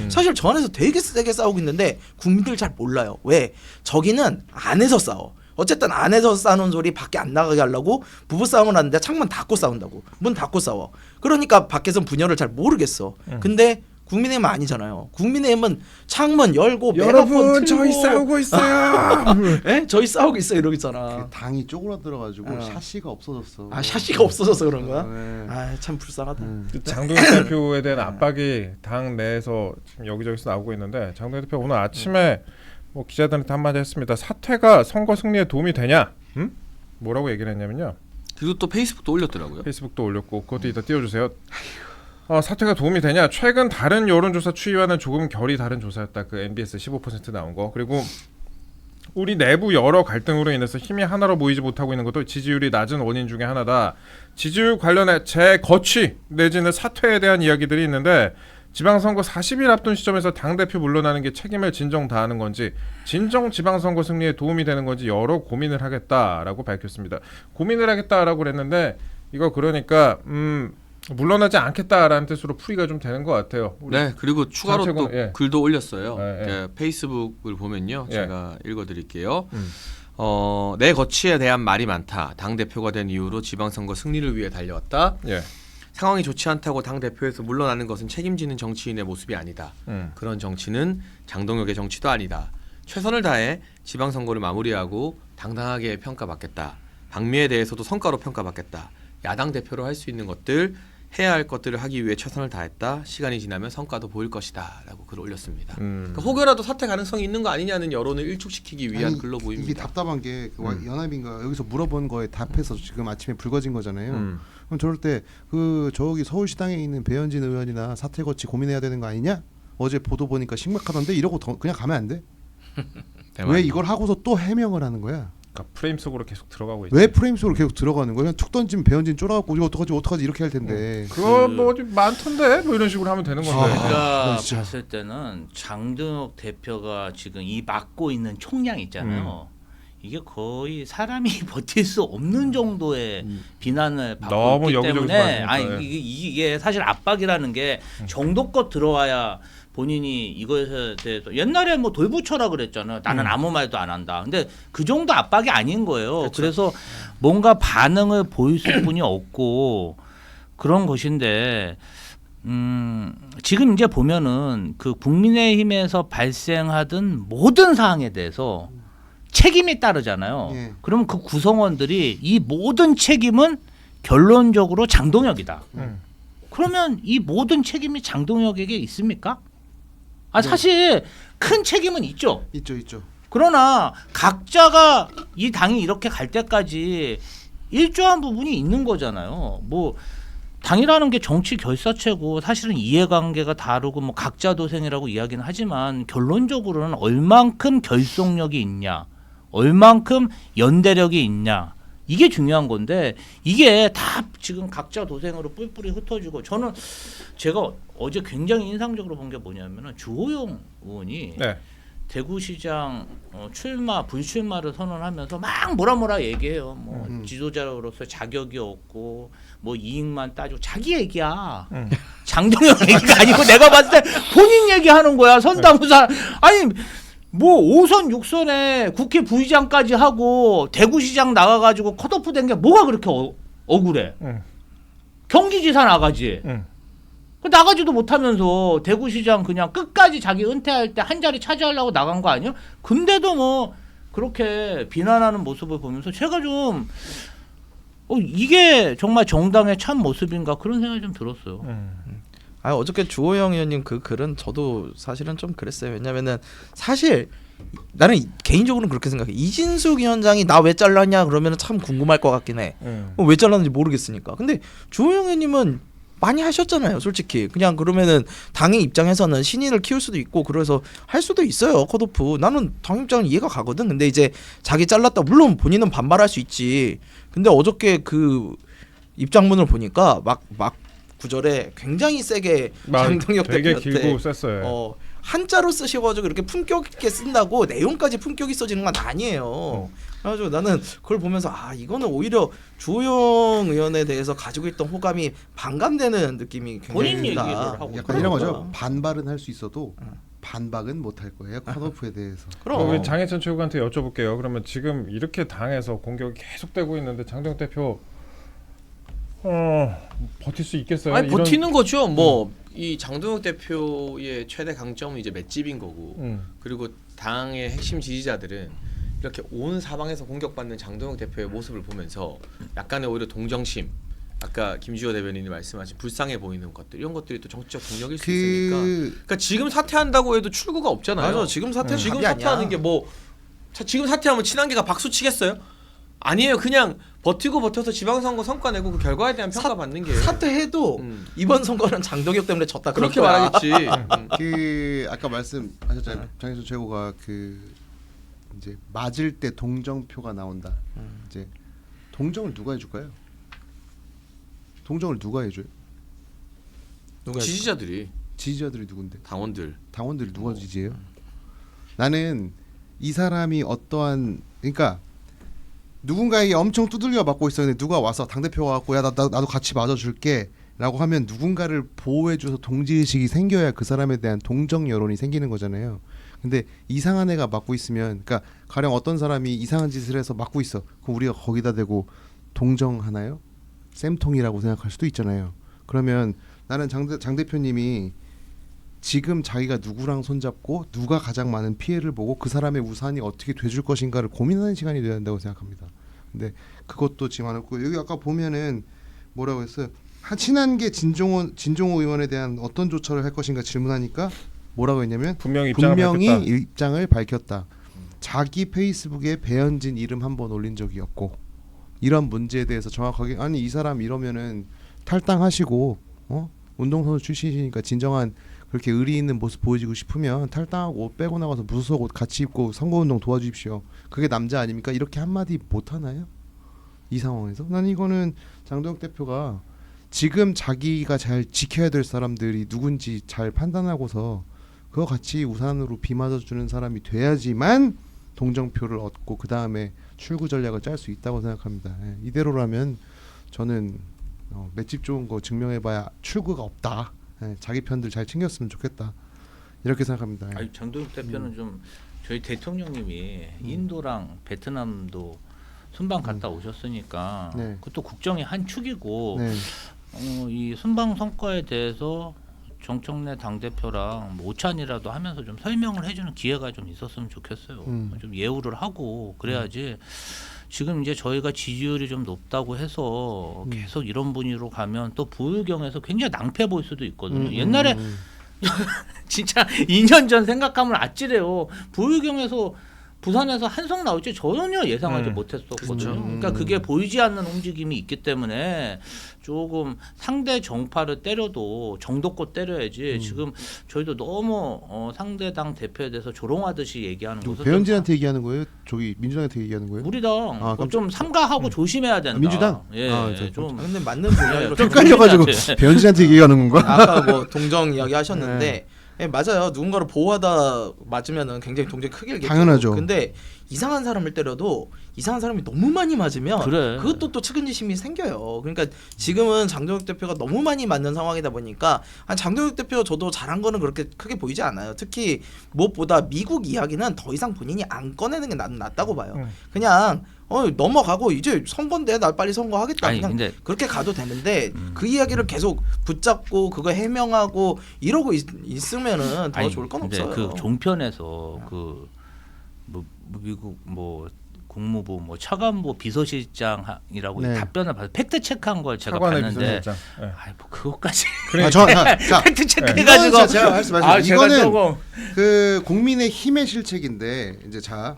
사실 저 안에서 되게 세게 싸우고 있는데 국민들 잘 몰라요. 왜? 저기는 안에서 싸워. 어쨌든 안에서 싸우는 소리 밖에 안 나가게 하려고 부부싸움을 하는데 창문 닫고 싸운다고. 문 닫고 싸워. 그러니까 밖에선 분열을 잘 모르겠어. 근데 국민의힘은 아니잖아요. 국민의힘은 창문 열고 메가폰 틀고 있어요. 예? 저희 싸우고 있어 이러고 있잖아. 그 당이 쪼그라들어가지고 어. 샤시가 없어졌어. 아 샤시가 없어져서 그런 거야? 네. 아 참 불쌍하다. 장동혁 대표에 대한 압박이 당 내에서 지금 여기저기서 나오고 있는데 장동혁 대표 오늘 아침에 뭐 기자들한테 한마디 했습니다. 사퇴가 선거 승리에 도움이 되냐? 뭐라고 얘기를 했냐면요. 그리고 또 페이스북도 올렸더라고요. 페이스북도 올렸고 그것도 이따 띄워주세요. 사퇴가 도움이 되냐? 최근 다른 여론조사 추이와는 조금 결이 다른 조사였다. 그 MBS 15% 나온 거. 그리고 우리 내부 여러 갈등으로 인해서 힘이 하나로 모이지 못하고 있는 것도 지지율이 낮은 원인 중에 하나다. 지지율 관련해 재거취 내지는 사퇴에 대한 이야기들이 있는데 지방선거 40일 앞둔 시점에서 당대표 물러나는 게 책임을 진정 다하는 건지 진정 지방선거 승리에 도움이 되는 건지 여러 고민을 하겠다라고 밝혔습니다. 고민을 하겠다라고 그랬는데 이거 그러니까 물러나지 않겠다라는 뜻으로 풀이가 좀 되는 것 같아요. 우리 네, 그리고 추가로 정책은, 또 예. 글도 올렸어요. 예. 페이스북을 보면요, 예. 제가 읽어드릴게요. 내 거취에 대한 말이 많다. 당 대표가 된 이후로 지방선거 승리를 위해 달려왔다. 예. 상황이 좋지 않다고 당 대표에서 물러나는 것은 책임지는 정치인의 모습이 아니다. 그런 정치는 장동혁의 정치도 아니다. 최선을 다해 지방선거를 마무리하고 당당하게 평가받겠다. 방미에 대해서도 성과로 평가받겠다. 야당 대표로 할 수 있는 것들 해야 할 것들을 하기 위해 최선을 다했다. 시간이 지나면 성과도 보일 것이다라고 글을 올렸습니다. 그러니까 혹여라도 사퇴 가능성이 있는 거 아니냐는 여론을 일축시키기 위한 아니, 글로 보입니다. 이게 답답한 게 연합인가 여기서 물어본 거에 답해서 지금 아침에 불거진 거잖아요. 그럼 저럴 때 그 저기 서울시당에 있는 배현진 의원이나 사퇴 거치 고민해야 되는 거 아니냐? 어제 보도 보니까 심각하던데 이러고 그냥 가면 안 돼? 왜 이걸 하고서 또 해명을 하는 거야? 그러니까 프레임 속으로 계속 들어가고 있죠. 왜 프레임 속으로 계속 들어가는 거야? 그냥 툭 던지면 배현진 쫄아갖고 이거 어떡하지 이렇게 할 텐데. 그거 뭐 좀 많던데 뭐 이런 식으로 하면 되는 건데. 제가 진짜. 봤을 때는 장동혁 대표가 지금 이 맡고 있는 총량 있잖아요. 이게 거의 사람이 버틸 수 없는 정도의 비난을 받고 너무 있기 여기저기서 때문에 받으니까, 이게 사실 압박이라는 게 정도껏 들어와야 본인이 이것에 대해서 옛날에 뭐 돌부처라 그랬잖아요. 나는 아무 말도 안 한다. 근데 그 정도 압박이 아닌 거예요. 그렇죠. 그래서 뭔가 반응을 보일 수뿐이 없고 그런 것인데 지금 이제 보면은 그 국민의힘에서 발생하던 모든 사항에 대해서 책임이 따르잖아요. 예. 그러면 그 구성원들이 이 모든 책임은 결론적으로 장동혁이다. 그러면 이 모든 책임이 장동혁에게 있습니까? 사실 큰 책임은 있죠. 있죠. 그러나 각자가 이 당이 이렇게 갈 때까지 일조한 부분이 있는 거잖아요. 뭐 당이라는 게 정치 결사체고 사실은 이해관계가 다르고 뭐 각자 도생이라고 이야기는 하지만 결론적으로는 얼만큼 결속력이 있냐, 얼만큼 연대력이 있냐 이게 중요한 건데 이게 다 지금 각자 도생으로 뿔뿔이 흩어지고 저는 제가 어제 굉장히 인상적으로 본 게 뭐냐면은 주호영 의원이 네. 대구시장 불출마를 선언하면서 막 뭐라 얘기해요. 뭐 지도자로서 자격이 없고 뭐 이익만 따지고 자기 얘기야. 장동혁 얘기가 아니고 내가 봤을 때 본인 얘기하는 거야. 선다무사 아니 뭐 5선 6선에 국회 부의장까지 하고 대구시장 나가가지고 컷오프 된 게 뭐가 그렇게 억울해? 경기지사 나가지. 나가지도 못하면서 대구시장 그냥 끝까지 자기 은퇴할 때 한 자리 차지하려고 나간 거 아니야? 근데도 뭐 그렇게 비난하는 모습을 보면서 제가 좀 이게 정말 정당의 참 모습인가 그런 생각이 좀 들었어요. 어저께 주호영 의원님 그 글은 저도 사실은 좀 그랬어요. 왜냐면은 사실 나는 개인적으로는 그렇게 생각해. 이진숙 위원장이 나 왜 잘랐냐 그러면은 참 궁금할 것 같긴 해. 왜 잘랐는지 모르겠으니까. 근데 주호영 의원님은 많이 하셨잖아요, 솔직히. 그냥 그러면은 당의 입장에서는 신인을 키울 수도 있고 그래서 할 수도 있어요, 컷오프. 나는 당 입장은 이해가 가거든. 근데 이제 자기 잘랐다 물론 본인은 반발할 수 있지. 근데 어저께 그 입장문을 보니까 막 구절에 굉장히 세게 장동혁 되게 대표한테 길고 셌어요. 한자로 쓰셔가지고 이렇게 품격 있게 쓴다고 내용까지 품격 있어지는 건 아니에요. 그래가지고 나는 그걸 보면서 이거는 오히려 주호영 의원에 대해서 가지고 있던 호감이 반감되는 느낌이 본인 굉장히 얘기를 듭니다. 하고 약간 이런 거죠. 반발은 할 수 있어도 반박은 못 할 거예요. 컷오프에 대해서. 그럼 우리 장혜찬 최고한테 여쭤볼게요. 그러면 지금 이렇게 당에서 공격이 계속되고 있는데 장동혁 대표 버틸 수 있겠어요? 아니 버티는 거죠. 뭐 이 장동혁 대표의 최대 강점은 이제 맷집인 거고 그리고 당의 핵심 지지자들은 이렇게 온 사방에서 공격받는 장동혁 대표의 모습을 보면서 약간의 오히려 동정심, 아까 김주호 대변인이 말씀하신 불쌍해 보이는 것들 이런 것들이 또 정치적 동력일 수 있으니까. 그러니까 지금 사퇴한다고 해도 출구가 없잖아요. 맞아. 지금 사퇴는 지금 답이 아니야. 사퇴하는 게 뭐 지금 사퇴하면 친한계가 박수 치겠어요? 아니에요. 그냥 버텨서 지방선거 성과 내고 그 결과에 대한 평가 받는 게 사퇴해도 이번 선거는 장동혁 때문에 졌다 그렇게 그럴 거야. 말하겠지. 그 아까 말씀하셨잖아요. 장혜수 최고가 그 이제 맞을 때 동정표가 나온다. 이제 동정을 누가 해줄까요? 동정을 누가 해줘요? 지지자들이 지지자들이 누군데? 당원들이 누가 지지해요? 나는 이 사람이 어떠한 그러니까 누군가에게 엄청 두들겨 맞고 있었는데 누가 와서 당대표가 갖고 나도 같이 맞아줄게 라고 하면 누군가를 보호해줘서 동지의식이 생겨야 그 사람에 대한 동정 여론이 생기는 거잖아요. 근데 이상한 애가 맞고 있으면 그러니까 가령 어떤 사람이 이상한 짓을 해서 맞고 있어. 그럼 우리가 거기다 대고 동정하나요? 쌤통이라고 생각할 수도 있잖아요. 그러면 나는 장 대표님이 지금 자기가 누구랑 손잡고 누가 가장 많은 피해를 보고 그 사람의 우산이 어떻게 돼줄 것인가를 고민하는 시간이 돼야 한다고 생각합니다. 근데 그것도 지금 안 했고 여기 아까 보면은 뭐라고 했어요? 친한계 진종호 의원에 대한 어떤 조처를 할 것인가 질문하니까 뭐라고 했냐면 분명히 분명히 입장을 밝혔다. 자기 페이스북에 배현진 이름 한 번 올린 적이 없고 이런 문제에 대해서 정확하게 아니 이 사람 이러면은 탈당하시고 운동선수 출신이니까 진정한 그렇게 의리 있는 모습 보여주고 싶으면 탈당하고 옷 빼고 나가서 무소속 옷 같이 입고 선거운동 도와주십시오. 그게 남자 아닙니까? 이렇게 한마디 못하나요? 이 상황에서? 난 이거는 장동혁 대표가 지금 자기가 잘 지켜야 될 사람들이 누군지 잘 판단하고서 그거 같이 우산으로 비 맞아주는 사람이 돼야지만 동정표를 얻고 그 다음에 출구 전략을 짤 수 있다고 생각합니다. 예, 이대로라면 저는 맷집 좋은 거 증명해봐야 출구가 없다. 예, 자기 편들 잘 챙겼으면 좋겠다. 이렇게 생각합니다. 예. 아니, 장동혁 대표는 좀 저희 대통령님이 인도랑 베트남도 순방 갔다 오셨으니까 네. 그것도 국정의 한 축이고 네. 이 순방 성과에 대해서 정청래 당대표랑 뭐 오찬이라도 하면서 좀 설명을 해주는 기회가 좀 있었으면 좋겠어요. 좀 예우를 하고 그래야지 지금 이제 저희가 지지율이 좀 높다고 해서 계속 이런 분위기로 가면 또 부의경에서 굉장히 낭패 보일 수도 있거든요. 옛날에 진짜 2년 전 생각하면 아찔해요. 부의경에서 부산에서 한성 나올지 전혀 예상하지 못했었거든요. 그러니까 그게 보이지 않는 움직임이 있기 때문에 조금 상대 정파를 때려도 정도껏 때려야지. 지금 저희도 너무 상대 당 대표에 대해서 조롱하듯이 얘기하는 것은 배현진한테 얘기하는 거예요? 저기 민주당한테 얘기하는 거예요? 우리 당 좀 삼가하고 조심해야 된다. 민주당? 예, 좀 근데 맞는 분야로 좀 깔려가지고 배현진한테 얘기하는 건가? 아까 뭐 동정 이야기 하셨는데 예, 맞아요. 누군가를 보호하다 맞으면은 굉장히 동정이 크게 일겠죠. 당연하죠. 근데 이상한 사람을 때려도 이상한 사람이 너무 많이 맞으면 그래. 그것도 또 측은지심이 생겨요. 그러니까 지금은 장동혁 대표가 너무 많이 맞는 상황이다 보니까 장동혁 대표 저도 잘한 거는 그렇게 크게 보이지 않아요. 특히 무엇보다 미국 이야기는 더 이상 본인이 안 꺼내는 게 나는 낫다고 봐요. 그냥 넘어가고 이제 선거인데 나 빨리 선거하겠다. 아니, 그냥 근데 그렇게 가도 되는데 그 이야기를 계속 붙잡고 그거 해명하고 이러고 있으면은 더 좋을 건 근데 없어요. 그 종편에서 뭐 미국 뭐 국무부 뭐 차관보 비서실장이라고 네. 답변을 받아 팩트 체크한 걸 제가 차관의 봤는데 비서실장. 예. 아이 뭐 그것까지 자, 팩트 체크 이거는 해가지고 제가 말씀하신 아, 제가 이거는 조금 그 국민의 힘의 실책인데 이제 자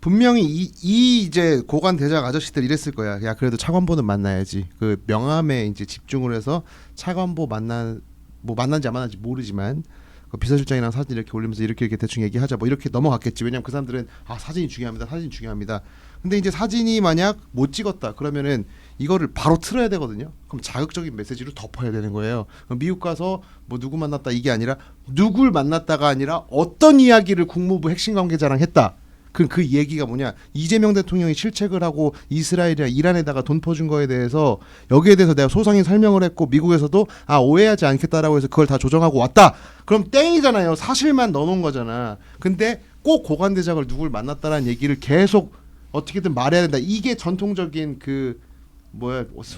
분명히 이 이제 고관 대작 아저씨들 이랬을 거야. 야 그래도 차관보는 만나야지. 그 명함에 이제 집중을 해서 차관보 만난지 안 만난지 모르지만 그 비서실장이랑 사진 이렇게 올리면서 이렇게 대충 얘기하자 뭐 이렇게 넘어갔겠지. 왜냐면 그 사람들은 사진이 중요합니다. 사진 중요합니다. 근데 이제 사진이 만약 못 찍었다 그러면은 이거를 바로 틀어야 되거든요. 그럼 자극적인 메시지를 덮어야 되는 거예요. 미국 가서 뭐 누구 만났다 이게 아니라 누굴 만났다가 아니라 어떤 이야기를 국무부 핵심 관계자랑 했다. 그 얘기가 뭐냐? 이재명 대통령이 실책을 하고 이스라엘이나 이란에다가 돈 퍼준 거에 대해서 여기에 대해서 내가 소상히 설명을 했고 미국에서도 오해하지 않겠다라고 해서 그걸 다 조정하고 왔다. 그럼 땡이잖아요. 사실만 넣어놓은 거잖아. 근데 꼭 고관 대작을 누굴 만났다라는 얘기를 계속 어떻게든 말해야 된다. 이게 전통적인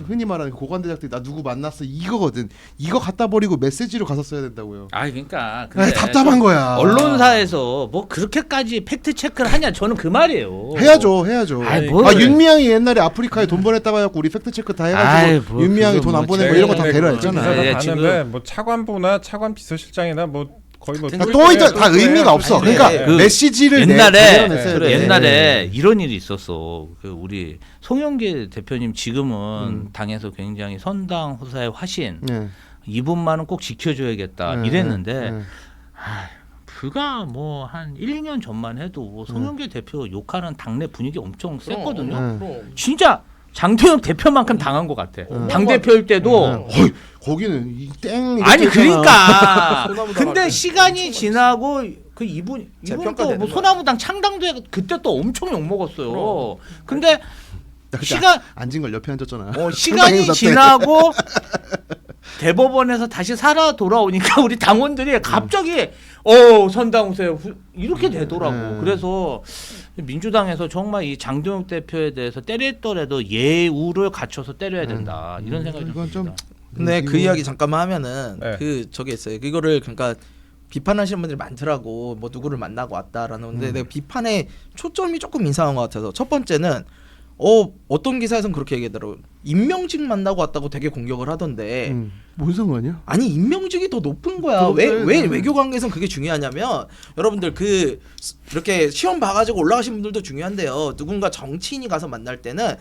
흔히 말하는 고관 대작들이 나 누구 만났어 이거거든. 이거 갖다 버리고 메시지로 가서 써야 된다고요. 그러니까 답답한 거야. 언론사에서 뭐 그렇게까지 팩트 체크를 하냐 저는 그 말이에요. 해야죠. 윤미향이 옛날에 아프리카에 돈 보냈다고 해갖고 우리 팩트 체크 다 해가지고 윤미향이 돈 안 보낸 거 이런 거 다 데려왔잖아. 봤는데 뭐 차관보나 차관 비서실장이나 뭐 거의 뭐 또 이제 다 의미가 없어. 아니, 그러니까 그 메시지를 옛날에 이런 일이 있었어. 그 우리 송영길 대표님 지금은 당에서 굉장히 선당 후사의 화신. 이분만은 꼭 지켜줘야겠다 이랬는데 그가 뭐 한 1, 2년 전만 해도 송영길 대표 욕하는 당내 분위기 엄청 셌거든요. 진짜 장동혁 대표만큼 당한 것 같아. 당 대표일 때도 거기는 땡 아니 그러니까 근데 시간이 지나고 그 이분도 뭐 소나무당 창당도 해 그때 또 엄청 욕 먹었어요. 근데 시간 앉은 걸 옆에 앉았잖아. 시간이 지나고 대법원에서 다시 살아 돌아오니까 우리 당원들이 갑자기 선당우세 이렇게 되더라고. 그래서 민주당에서 정말 이 장동혁 대표에 대해서 때렸더라도 예우를 갖춰서 때려야 된다 이런 생각이 듭니다. 근데 그 이야기 잠깐만 하면은 그 저게 있어요. 이거를 그러니까 비판하시는 분들이 많더라고. 뭐 누구를 만나고 왔다라는 건데 내가 비판의 초점이 조금 이상한 것 같아서 첫 번째는 어떤 기사에서는 그렇게 얘기하더라고요. 임명직 만나고 왔다고 되게 공격을 하던데 뭔 상관이야? 아니 임명직이 더 높은 거야. 왜 외교 관계에선 그게 중요하냐면 여러분들 이렇게 시험 봐가지고 올라가신 분들도 중요한데요. 누군가 정치인이 가서 만날 때는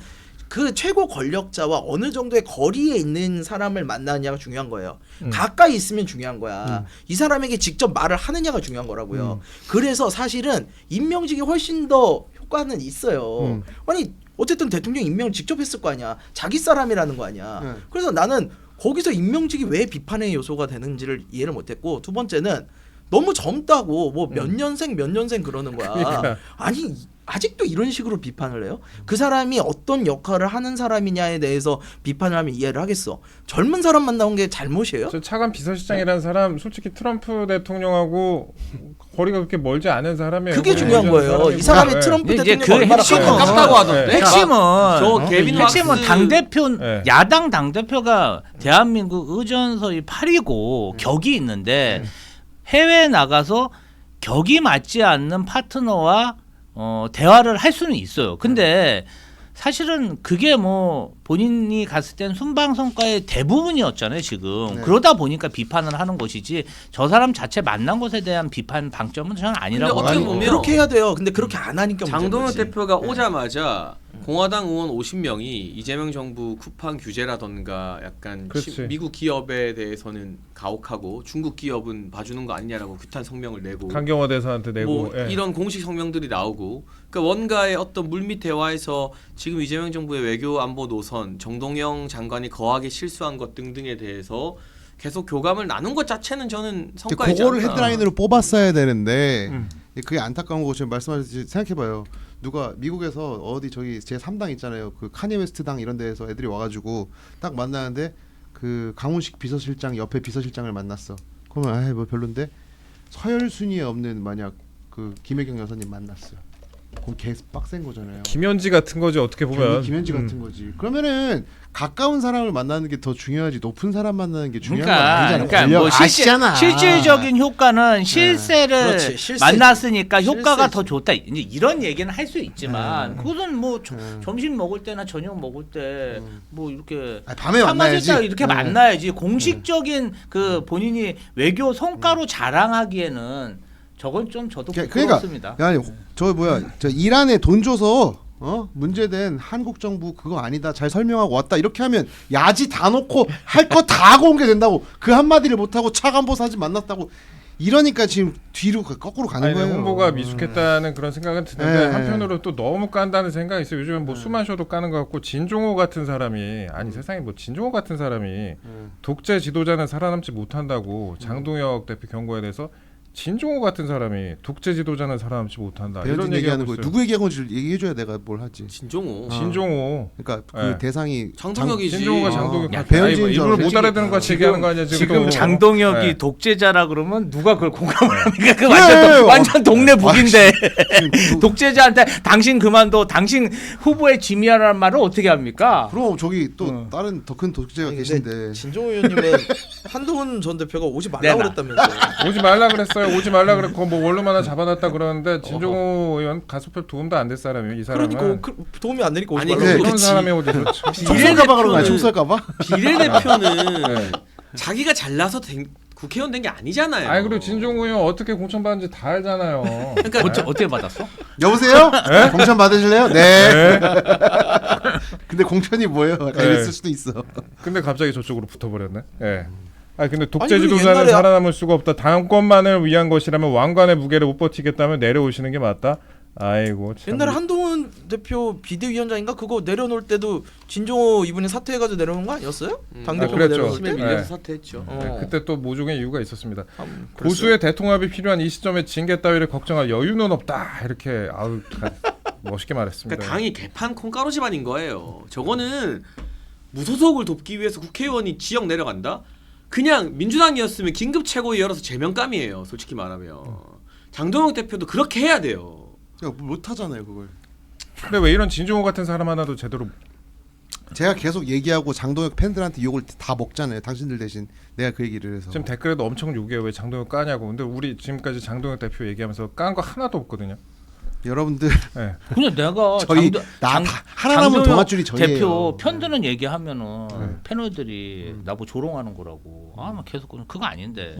그 최고 권력자와 어느 정도의 거리에 있는 사람을 만나느냐가 중요한 거예요. 가까이 있으면 중요한 거야. 이 사람에게 직접 말을 하느냐가 중요한 거라고요. 그래서 사실은 임명직이 훨씬 더 효과는 있어요. 아니 어쨌든 대통령 임명을 직접 했을 거 아니야. 자기 사람이라는 거 아니야. 그래서 나는 거기서 임명직이 왜 비판의 요소가 되는지를 이해를 못했고, 두 번째는 너무 젊다고 뭐 몇 년생 그러는 거야. 그러니까. 아니 아직도 이런 식으로 비판을 해요? 그 사람이 어떤 역할을 하는 사람이냐에 대해서 비판을 하면 이해를 하겠어. 젊은 사람 만나온 게 잘못이에요? 저 차관 비서실장이라는 사람 솔직히 트럼프 대통령하고 거리가 그렇게 멀지 않은 사람이에요. 그게 중요한 거예요. 이 사람이 트럼프 이제 대통령 그 얼마나 핵심은 가깝다고 하던데. 핵심은 저 개빈 핵심은 왁스- 당 대표 네. 야당 당 대표가 대한민국 의전서의 8이고 격이 있는데 해외에 나가서 격이 맞지 않는 파트너와 대화를 할 수는 있어요. 근데 사실은 그게 뭐 본인이 갔을 땐 순방 성과의 대부분이었잖아요, 지금. 네. 그러다 보니까 비판을 하는 것이지 저 사람 자체 만난 것에 대한 비판 방점은 저는 아니라고 근데 어떻게 봐요. 보면 그렇게 해야 돼요. 근데 그렇게 안 하니까 장동혁 문제인 거지. 대표가 오자마자 공화당 의원 50명이 이재명 정부 쿠팡 규제라던가 약간 그렇지. 미국 기업에 대해서는 가혹하고 중국 기업은 봐주는 거 아니냐라고 규탄 성명을 내고 강경화 대사한테 내고 뭐 예. 이런 공식 성명들이 나오고, 그러니까 원가의 어떤 물밑 대화에서 지금 이재명 정부의 외교 안보 노선, 정동영 장관이 거하게 실수한 것 등등에 대해서 계속 교감을 나눈 것 자체는 저는 성과이지 그거를 않나. 헤드라인으로 뽑았어야 되는데 그게 안타까운 거 지금 말씀하셨듯이 생각해봐요. 누가 미국에서 어디 저기 제 3당 있잖아요. 그 카니 웨스트 당 이런 데에서 애들이 와가지고 딱 만나는데 그 강훈식 비서실장 옆에 비서실장을 만났어. 그러면 아이 뭐 별론데 서열순위에 없는 만약 그 김혜경 여사님 만났어. 그럼 개 빡센 거잖아요. 김현지 같은 거지 어떻게 보면. 김현지 같은 거지. 그러면은 가까운 사람을 만나는 게 더 중요하지 높은 사람 만나는 게 중요한 건 그러니까, 아니잖아. 그러니까 뭐 아시잖아. 실질적인 효과는 실세를 그렇지, 실세지. 만났으니까 효과가 실세지. 더 좋다. 이제 이런 얘기는 할 수 있지만 그것은 뭐 점심 먹을 때나 저녁 먹을 때 뭐 이렇게 아니, 밤에 만나야지. 사마실자 이렇게 만나야지. 공식적인 그 본인이 외교 성과로 자랑하기에는 저건 좀 저도 부끄럽습니다. 아니 저 뭐야 저 이란에 돈 줘서 문제된 한국 정부 그거 아니다 잘 설명하고 왔다 이렇게 하면 야지 다 놓고 할 거 다 공개된다고 그 한마디를 못하고 차관보 사진 만났다고 이러니까 지금 뒤로 거꾸로 가는 아니, 거예요. 홍보가 미숙했다는 그런 생각은 드는데 네. 한편으로 또 너무 깐다는 생각이 있어요. 요즘은 뭐 수만 쉬어도 까는 것 같고 진종호 같은 사람이 아니 세상에 뭐 진종호 같은 사람이 독재 지도자는 살아남지 못한다고 장동혁 대표 경고에 대해서 진종호 같은 사람이 독재 지도자는 살아남지 못한다 이런 배현진 얘기하고 얘기하는 거 있어요. 누구 얘기한 건지 얘기해줘야 내가 뭘 하지. 진종호. 진종호. 그러니까 그 네. 대상이 장동혁이지. 진종호가 장동혁 야, 같은 배현진 아니, 줄 일부러 못 알았지. 알아듣는 것 같이 얘기하는 거 아니야 지금 또. 장동혁이 네. 독재자라 그러면 누가 그걸 공감을 합니까? 그 그래. 완전 동네 북인데 지금 독재자한테 당신 그만둬, 당신 후보에 지미하라는 말을 어떻게 합니까? 그럼 저기 또 다른 더 큰 독재가 아니, 계신데 근데 진종호 의원님은 한동훈 전 대표가 오지 말라고 내놔. 그랬다면서요. 오지 말라 그랬어요. 오지 말라 그랬고 뭐 원룸 하나 잡아놨다 그러는데 진종호 의원 가수표 도움도 안 될 사람이에요. 이 사람은. 그러니까 도움이 안 되니까 오지 아니, 말라고 네. 그런 그랬지. 사람이 오지 그렇죠. 총쏠까봐 그런 거야. 비례대표는- 총쏠까봐. 비례대표는 자기가 잘나서 국회의원 된 게 아니잖아요. 아니 그리고 진종호 의원 어떻게 공천받은지 다 알잖아요. 그러니까 어떻게 받았어? 여보세요? 공천 받으실래요? 네. 근데 공천이 뭐예요? 약간 네. 이랬을 수도 있어. 근데 갑자기 저쪽으로 붙어버렸네. 예. 아 근데 아니, 독재 그리고 지도자는 옛날에- 살아남을 수가 없다. 당권만을 위한 것이라면 왕관의 무게를 못 버티겠다면 내려오시는 게 맞다. 아이고 참. 옛날에 한동훈 대표 비대위원장인가 그거 내려놓을 때도 진종호 이분이 사퇴해가지고 내려놓은 거 아니었어요? 당 아, 대표가 그랬죠. 내려놓을 힘에 때. 밀려서 네. 사퇴했죠. 네, 그때 또 모종의 이유가 있었습니다. 그랬어요. 보수의 대통합이 필요한 이 시점에 징계 따위를 걱정할 여유는 없다. 이렇게 아우 멋있게 말했습니다. 그러니까 당이 개판 콩가루 집안인 거예요. 저거는 무소속을 돕기 위해서 국회의원이 지역 내려간다? 그냥 민주당이었으면 긴급 최고위 열어서 제명감이에요. 솔직히 말하면. 장동혁 대표도 그렇게 해야 돼요. 못 하잖아요, 그걸. 근데 왜 이런 진종호 같은 사람 하나도 제대로 제가 계속 얘기하고 장동혁 팬들한테 욕을 다 먹잖아요. 당신들 대신 내가 그 얘기를 해서. 지금 댓글에도 엄청 욕해요. 왜 장동혁 까냐고. 근데 우리 지금까지 장동혁 대표 얘기하면서 깐 거 하나도 없거든요. 여러분들 네. 그냥 내가 저희 하나남은 동아줄이 저희예요. 대표 편드는 얘기하면은 패널들이 나보고 조롱하는 거라고. 막 계속 그거 아닌데.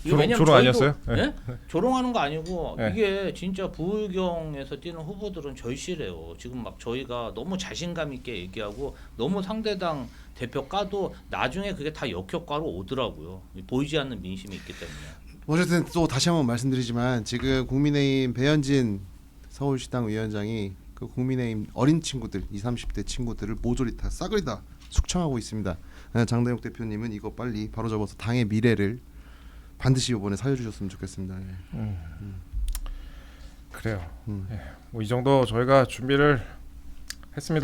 이거 왜냐면 조롱 저희도- 아니었어요? 예? 조롱하는 거 아니고 네. 이게 진짜 부울경에서 뛰는 후보들은 절실해요. 지금 막 저희가 너무 자신감 있게 얘기하고 너무 상대당 대표 까도 나중에 그게 다 역효과로 오더라고요. 보이지 않는 민심이 있기 때문에. 어쨌든 또 다시 한번 말씀드리지만 지금 국민의힘 배현진 서울시당 위원장이 그 국민의힘 어린 친구들 20, 30대 친구들을 모조리 다 싸그리 다 숙청하고 있습니다. 장대영 대표님은 이거 빨리 바로잡아서 당의 미래를 반드시 이번에 살려주셨으면 좋겠습니다. 예. 그래요. 뭐 이 정도 저희가 준비를 했습니다.